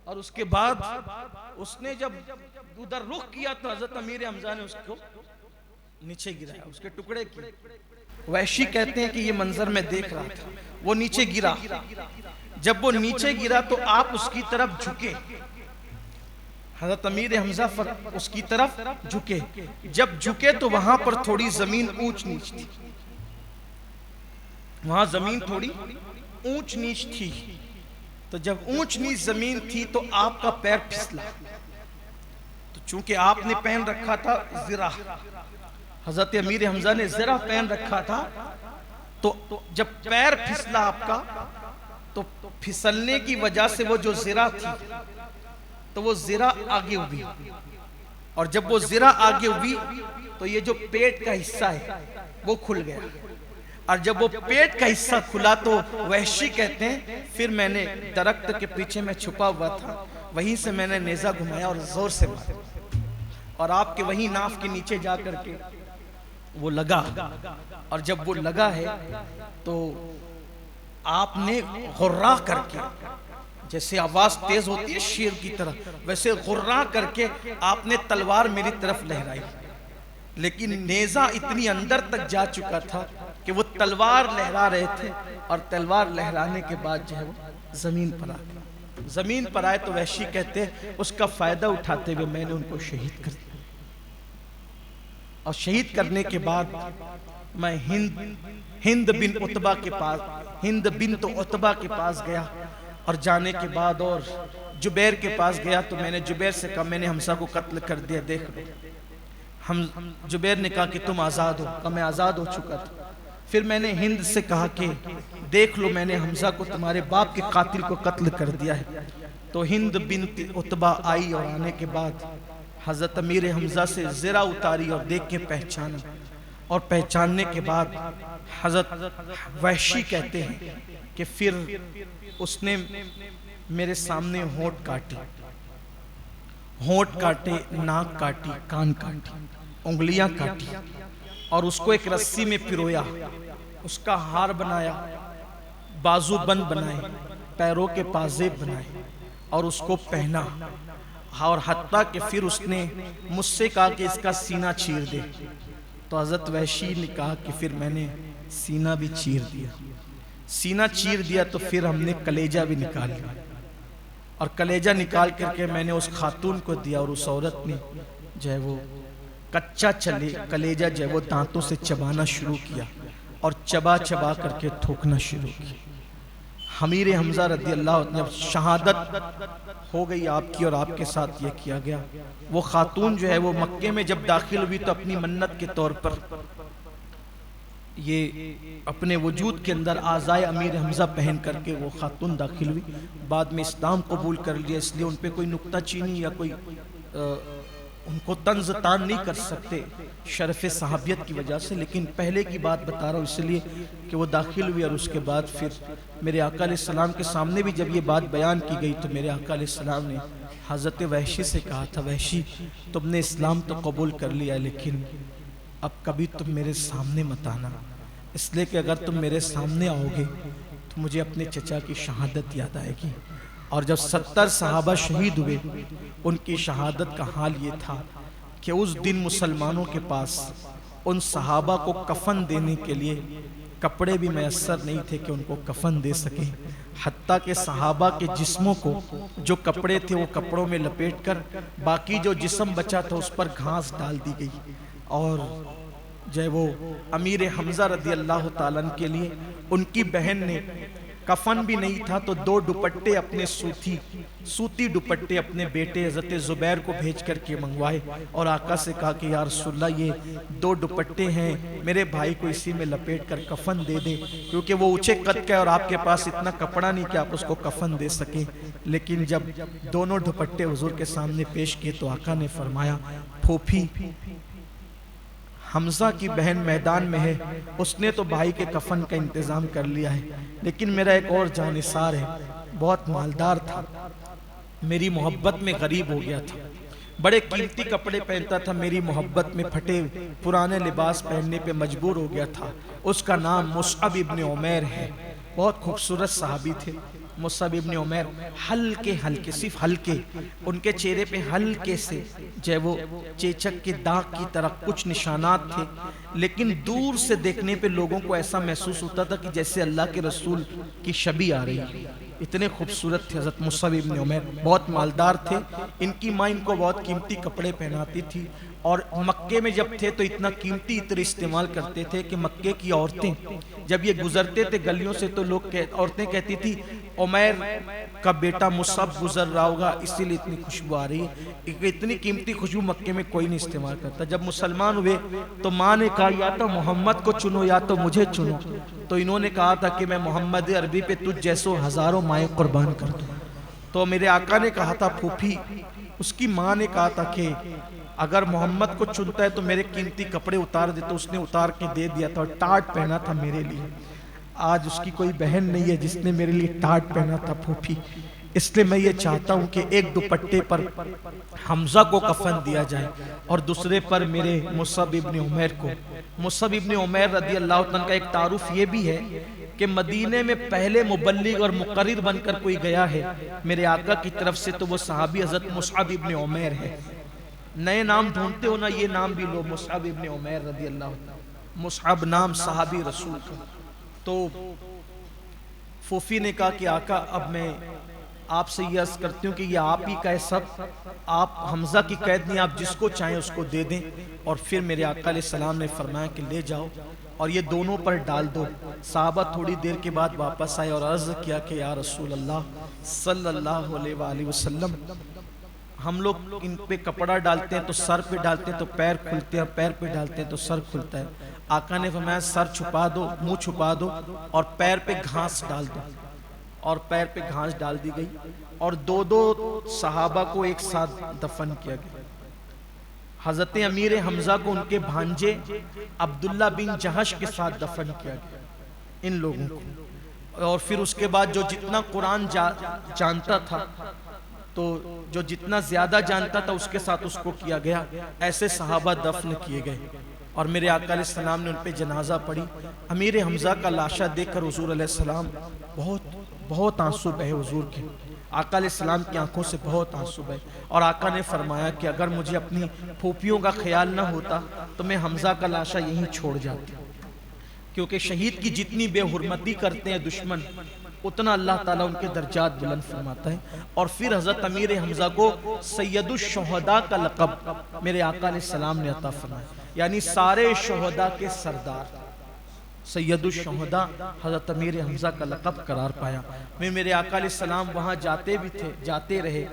और उसके बाद उसने जब उधर रुख किया तो हजरत अमीर हमजा ने उसको नीचे गिराया, उसके टुकड़े किए। वहशी कहते हैं कि ये मंजर मैं देख रहा था, वो नीचे गिरा। जब वो नीचे गिरा तो आप उसकी तरफ झुके, हज़रत अमीर हमजा उसकी तरफ झुके। जब झुके तो वहां पर थोड़ी जमीन ऊंच नीच थी, वहां जमीन थोड़ी ऊंच नीच थी। तो जब ऊंच नीच जमीन थी तो आपका पैर फिसला। तो चूंकि आपने पहन रखा था ज़िरा, हज़रत अमीर हमजा ने ज़िरा पहन रखा था, तो जब पैर फिसला आपका तो फिसलने की वजह से वो जो ज़िरा थी तो वो ज़िरा आगे हुई। और जब वो ज़िरा आगे हुई तो ये जो पेट का हिस्सा है वो खुल गया। और जब वो पेट का हिस्सा खुला तो वहशी कहते हैं फिर मैंने दरख्त के पीछे में छुपा हुआ था, वहीं से मैंने नेज़ा घुमाया और जोर से मारा और आपके वहीं नाफ के नीचे जा करके वो लगा। और जब वो लगा है तो आपने गुर्रा करके, जैसे आवाज तेज होती है शेर की तरह, वैसे गुर्रा करके आपने तलवार मेरी तरफ लहराई। लेकिन नेजा इतनी अंदर तक जा चुका था कि वो तलवार लहरा रहे थे और तलवार लहराने के बाद जो है वो जमीन पर आ गए। जमीन पर आए तो वहशी कहते उसका फायदा उठाते हुए मैंने उनको शहीद कर दिया। और शहीद करने के बाद मैं हिंद बिन उतबा के पास, हिंद बिन तो उतबा के पास गया। और जाने के बाद और जुबैर के पास गया तो मैंने जुबैर से कहा मैंने हमजा को कत्ल कर दिया, देख लो। हम जुबैर ने कहा कि तुम आज़ाद हो, कहा मैं आज़ाद हो चुका था। फिर मैंने हिंद से कहा कि देख लो मैंने हमजा को, तुम्हारे बाप के कातिल को कत्ल कर दिया है। तो हिंद बिन उतबा आई और आने के बाद हज़रत अमीर हमजा से ज़िरा उतारी और देख के पहचाना। और पहचानने के बाद हज़रत वहशी कहते हैं कि फिर उसने मेरे सामने होंठ काटे, नाक काटी, कान काटी, उंगलियां काटी और उसको एक रस्सी में पिरोया, उसका हार बनाया, बाजू बंद बनाए, पैरों के पाजेब बनाए और उसको पहना। और हत्ता कि फिर उसने मुझसे कहा कि इसका सीना चीर दे। तो हज़रत वहशी ने कहा कि फिर मैंने सीना भी चीर दिया। सीना चीर दिया तो फिर हमने कलेजा भी निकाल लिया और कलेजा निकाल करके मैंने उस खातून को दिया और उस औरत ने जो है वो कच्चा कलेजा जो है वो दांतों से चबाना शुरू किया और चबा चबा करके थूकना शुरू किया। अमीर हमजा रदी अल्लाह जब शहादत हो गई आपकी और आपके साथ ये किया गया, वो खातून जो है वो मक्के में जब दाखिल हुई तो अपनी मन्नत के तौर पर ये अपने वजूद के अंदर आज़ाए अमीर हमजा पहन करके वो खातून दाखिल हुई। बाद में इस्लाम कबूल कर लिया, इसलिए उन पे कोई नुक्ता चीनी या कोई उनको तंज तान नहीं कर सकते शरफ़ सहाबियत की वजह से। लेकिन पहले की बात बता रहा हूँ इसलिए कि वो दाखिल हुई और उसके बाद फिर मेरे आका अलैहिस्सलाम के सामने भी जब ये बात बयान की गई तो मेरे आका अलैहिस्सलाम ने हज़रत वहशी से कहा था, वहशी तुमने इस्लाम तो कबूल कर लिया लेकिन अब कभी तुम मेरे सामने मत आना, इसलिए कि अगर तुम मेरे सामने आओगे तो मुझे अपने चचा की शहादत याद आएगी। और जब 70 सहाबा शहीद हुए उनकी शहादत का हाल ये था कि उस दिन मुसलमानों के पास उन सहाबा को कफन देने के लिए कपड़े भी मैसर नहीं थे कि उनको कफन दे सकें। हत्ता के सहाबा के जिस्मों को जो कपड़े थे वो कपड़ों में लपेट कर बाकी जो जिस्म बचा था उस पर घास डाल दी गई। और जो वो अमीर हमजा रदी अल्लाह ताला के लिए उनकी बहन ने कफन भी नहीं था तो 2 दुपट्टे अपने सूती दुपट्टे अपने बेटे हज़रत ज़ुबैर को भेज करके मंगवाए और आका से कहा कि या रसूलल्लाह ये 2 दुपट्टे हैं, मेरे भाई को इसी में लपेट कर कफन दे दे, क्योंकि वो ऊंचे कद का और आपके पास इतना कपड़ा नहीं कि आप उसको कफन दे सके। लेकिन जब दोनों दुपट्टे हुजूर के सामने पेश किए तो आका ने फरमाया, फूफी हमजा की बहन मैदान में है, उसने तो भाई के कफन का इंतज़ाम कर लिया है, लेकिन मेरा एक और जानिसार है, बहुत मालदार था, मेरी मोहब्बत में गरीब हो गया था, बड़े कीमती कपड़े पहनता था, मेरी मोहब्बत में फटे पुराने लिबास पहनने पे मजबूर हो गया था। उसका नाम मुसअब इब्न उमैर है, बहुत खूबसूरत सहाबी थे मुसअब इब्न उमैर। हल्के हल्के सिर्फ हल्के उनके चेहरे पे हल्के से जो वो चेचक के दाग की तरह कुछ निशानात थे, लेकिन दूर से देखने पे लोगों को ऐसा महसूस होता था कि जैसे अल्लाह के रसूल की शबी आ रही है। इतने खूबसूरत थे हज़रत मुसअब इब्न उमैर, बहुत मालदार थे। इनकी माँ इनको बहुत कीमती कपड़े पहनाती थी और मक्के में जब थे तो इतना कीमती इत्र इस्तेमाल करते थे कि मक्के की औरतें जब ये गुजरते थे गलियों से तो औरतें कहती थी उमैर का बेटा मुसअब गुजर रहा होगा इसीलिए इतनी खुशबू आ रही है। इतनी कीमती खुशबू मक्के में कोई नहीं इस्तेमाल करता। जब मुसलमान हुए तो माँ ने कहा या तो मोहम्मद को चुनो या तो मुझे चुनो, तो इन्होंने कहा था कि मैं मोहम्मद अरबी पे तुझ जैसो हजारों माएँ कुर्बान कर दूँ। तो मेरे आका ने कहा था फूफी, उसकी माँ ने कहा था कि अगर मोहम्मद को चुनता है तो मेरे कीमती कपड़े उतार दे, तो उसने उतार के दे दिया था और टाट पहना था मेरे लिए। आज उसकी कोई बहन नहीं है जिसने मेरे लिए टाट पहना था फूफी, इसलिए मैं ये चाहता हूँ कि एक दुपट्टे पर हमजा को कफन दिया जाए और दूसरे पर मेरे मुसअब इब्न उमैर को। मुसअब इब्न उमैर रदी अल्लाह तआला का एक तारुफ ये भी है कि मदीने में पहले मुबल्लिग और मुकर्रिर बनकर कोई गया है मेरे आका की तरफ से तो वो सहाबी हज़रत मुसअब इब्न उमैर है। नए नाम ढूंढते हो ना, ये नाम भी लो, मुसअब इब्न उमैर रदी अल्लाह तआला, मुसअब नाम सहाबी रसूल का। तो फूफी ने कहा कि आका अब मैं आपसे ये अर्ज करती हूँ कि ये आप ही का है सब, आप हमजा की कैद नहीं, आप जिसको चाहें उसको दे दें। और फिर मेरे आका अलैहिस्सलाम ने फरमाया कि ले जाओ और ये दोनों पर डाल दो। साहबा थोड़ी देर के बाद वापस आए और अर्ज किया कि या रसूल अल्लाह सल्लल्लाहु अलैहि वसल्लम, हम लोग इन पे कपड़ा डालते हैं तो सर पे डालते हैं तो पैर खुलते हैं, पैर पे डालते हैं तो सर खुलता है। आका ने फरमाया सर छुपा दो, मुंह छुपा दो और पैर पे घास डाल दो। और पैर पे घास डाल दी गई और 2-2 सहाबा को एक साथ दफन किया गया। हजरत अमीर हमजा को उनके भांजे अब्दुल्ला बिन जहश के साथ दफन किया गया इन लोगों को। और फिर उसके बाद जो जितना कुरान जानता था तो जो जितना ज्यादा जानता था उसके साथ उसको किया गया। ऐसे सहाबा दफन किए गए और मेरे आका अलैहिस्सलाम ने उन पे जनाजा पढ़ी। अमीर हमजा का लाशा देखकर हुजूर अलैहिस्सलाम बहुत आंसू बहे हुजूर के। आका अलैहिस्सलाम की आंखों से बहुत आंसू बहे और आका ने फरमाया कि अगर मुझे अपनी फूफियों का ख्याल ना होता तो मैं हमजा का लाशा यहीं छोड़ जाती, क्योंकि शहीद की जितनी बेहुरमती करते हैं दुश्मन उतना अल्लाह ताला उनके दर्जात बुलंद फरमाता है। और फिर हजरत अमीर हमजा को सैयदुश शुहदा का लक़ब मेरे आका अलैहिस्सलाम ने अता फरमाया, यानी सारे शुहदा के सरदार। सैयदुश शुहदा हज़रत अमीर हमज़ा का लक़ब करार पाया। मैं मेरे आका अलैहिस्सलाम वहाँ जाते भी थे, जाते रहे,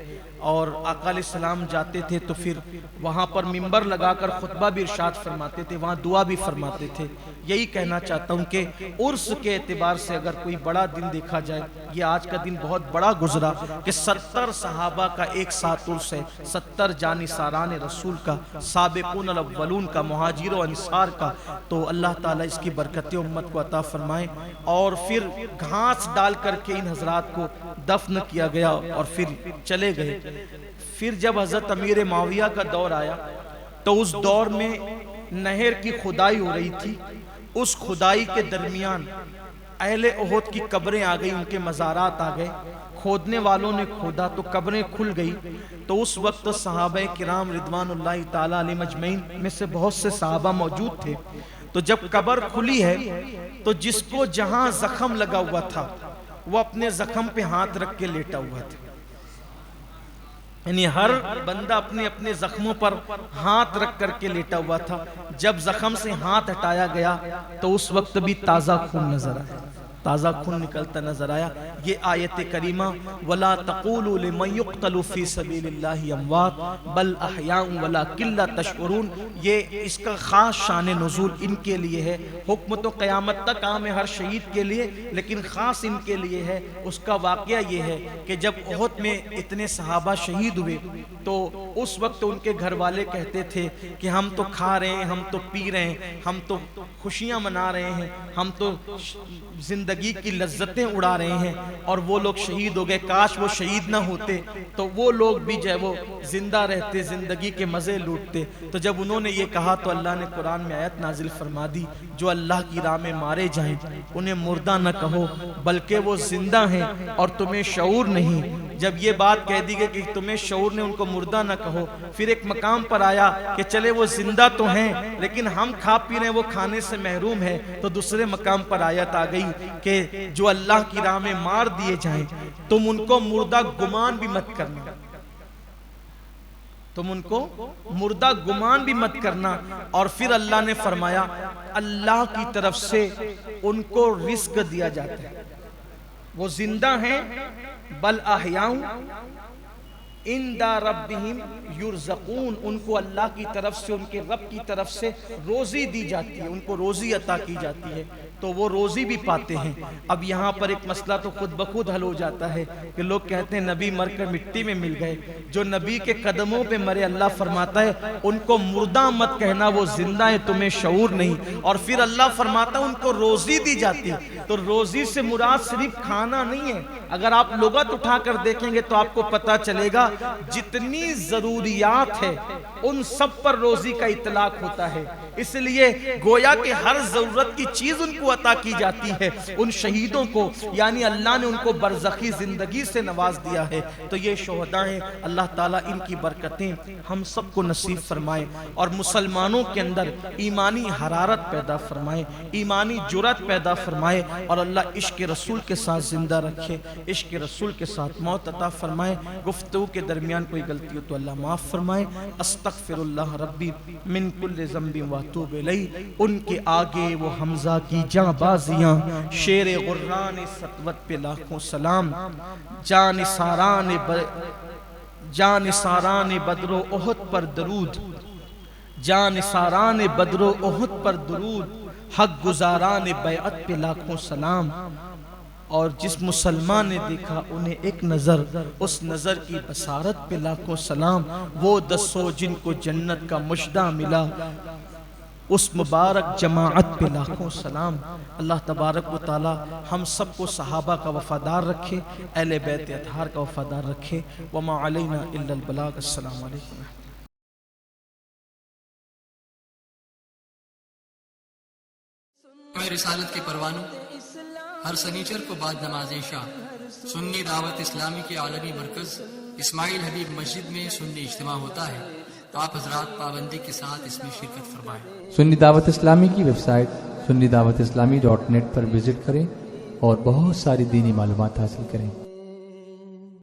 और आका अलैहिस्सलाम जाते थे तो फिर वहाँ पर मिंबर लगाकर खुतबा भी इरशाद फरमाते थे, वहाँ दुआ भी फरमाते थे। यही कहना चाहता हूँ कि उर्स के एतबार से अगर कोई बड़ा दिन देखा जाए, ये आज का दिन बहुत बड़ा गुजरा कि 70 सहाबा का एक साथ उर्स है, 70 जानिसारान रसूल का, साबिक़ून अल-अव्वलून का, मुहाजिर व अंसार का। तो अल्लाह ताला इसकी बरकतें उम्मत को अता फरमाए। और फिर घास डाल करके इन हजरात को दफन किया गया और फिर चले गए। फिर जब हजरत अमीर माविया का दौर आया तो उस दौर में नहर की खुदाई हो रही थी। उस खुदाई के दरमियान अहले उहद की कब्रें आ गई, उनके मज़ारात आ गए। खोदने वालों ने खोदा तो कब्रें खुल गई। तो उस वक्त सहाबा किराम रिदवानुल्लाहि ताला अलैहिम अजमईन में से बहुत से सहाबा मौजूद थे। तो जब कब्र खुली है तो जिसको जहां जख्म लगा हुआ था वो अपने जख्म पे हाथ रख के लेटा हुआ था। यानी हर बंदा अपने अपने जख्मों पर हाथ रख करके लेटा हुआ था। जब जख्म से हाथ हटाया गया तो उस वक्त भी ताज़ा खून नजर आया, ताज़ा खून निकलता नजर आया। ये आयत करीमा वला तक़ूलू लिमन युक़्तलू फ़ी सबीलिल्लाहि अमवात बल अहयाउन वलाकिन ला तशउरून, ये इसका ख़ास शान नुज़ूल इनके लिए है। हुक्म तो क़यामत तक आम है हर शहीद के लिए, लेकिन ख़ास इनके लिए है। उसका वाक़या ये है कि जब उहद में इतने सहाबा शहीद हुए तो उस वक्त उनके घर वाले कहते थे कि हम तो खा रहे हैं, हम तो पी रहे हैं, हम तो खुशियाँ मना रहे हैं, हम तो जिंदगी की लज्जतें उड़ा रहे हैं, और वो लोग शहीद हो गए। काश वो शहीद ना होते तो वो लोग भी जो है वो जिंदा रहते, जिंदगी के मज़े लूटते। तो जब उन्होंने ये कहा तो अल्लाह ने कुरान में आयत नाजिल फरमा दी, जो अल्लाह की राह में मारे जाएं उन्हें मुर्दा न कहो बल्कि वो जिंदा हैं और तुम्हें शऊर नहीं। जब ये बात कह दी गई कि तुम्हें शऊर ने, उनको मुर्दा न कहो, फिर एक मकाम पर आया कि चले वो जिंदा तो हैं लेकिन हम खा पी रहे हैं, वो खाने से महरूम है। तो दूसरे मकाम पर आयत आ गई कि जो अल्लाह की राह में मार दिए जाएं तुम उनको मुर्दा गुमान भी मत करना, तुम उनको मुर्दा गुमान भी मत करना। और फिर अल्लाह ने फरमाया अल्लाह की तरफ से उनको रिस्क दिया जाता है, वो जिंदा हैं, बल अहयाउ इंदा रब्बिहिम युरज़क़ून, उनको अल्लाह की तरफ से, उनके रब की तरफ से रोज़ी दी जाती है, उनको रोज़ी अता की जाती है, तो वो रोज़ी भी पाते हैं। अब यहाँ पर एक मसला तो खुद ब खुद हल हो जाता है कि लोग कहते हैं नबी मरकर मिट्टी में मिल गए। जो नबी के कदमों पे मरे, अल्लाह फरमाता है उनको मुर्दा मत कहना, वो जिंदा है, तुम्हें शऊर नहीं। और फिर अल्लाह फरमाता है उनको रोज़ी दी जाती है। तो रोज़ी से मुराद सिर्फ खाना नहीं है। अगर आप लुगत उठाकर देखेंगे तो आपको पता चलेगा जितनी जरूरियात है उन सब पर रोजी का इतलाक होता है। इसलिए गोया कि हर जरूरत की चीज उनको अता की जाती है। उन शहीदों को यानी अल्लाह ने उनको बरज़खी जिंदगी से नवाज दिया है। तो ये शोहदा हैं, अल्लाह ताला इनकी बरकतें हम सबको नसीब फरमाए और मुसलमानों के अंदर ईमानी हरारत पैदा फरमाए, ईमानी जुरत पैदा फरमाए और अल्लाह इश्क रसूल के साथ जिंदा रखे, इश्क रसूल के साथ मौत अता फरमाए। गुफ्तगू के दरमियान कोई गलती हो तो अल्लाह माफ़ फरमाए। अस्तगफिरुल्लाह रब्बी मिन कुल्लि ज़ंबिन व अतूबु इलैहि। उनके आगे वो हमजा की जांबाजियाँ, शेर गुर्रान सतवत पे लाखों सलाम, जानिसारान बदरो ओहद पर दरूद, जानिसारान बदरो ओहद पर दरूद, हक गुजारान बैअत पे लाखों सलाम। और जिस मुसलमान ने देखा उन्हें एक नज़र, उस नज़र की बसारत पे लाखों सलाम। वो दसो जिनको जन्नत का मुश्दा मिला, उस मुबारक जमाअत पे लाखों सलाम। अल्लाह तबारक व तआला हम सबको सहाबा का वफादार रखे, अहले बैत अतहार का वफादार रखे। वमा अलैना इल्लल बलाग। अस्सलामु अलैकुम। रिसालत के परवानों, हर सनीचर को बाद नमाज इशा सुन्नी दावत इस्लामी के आलमी मरकज इस्माइल हबीब मस्जिद में सुन्नी इज्तिमा होता है। तो आप हजरात पाबंदी के साथ इसमें शिरकत फरमाएं। सुन्नी दावत इस्लामी की वेबसाइट sunnidawatislamI.net पर विजिट करें और बहुत सारी दीनी मालूमात हासिल करें।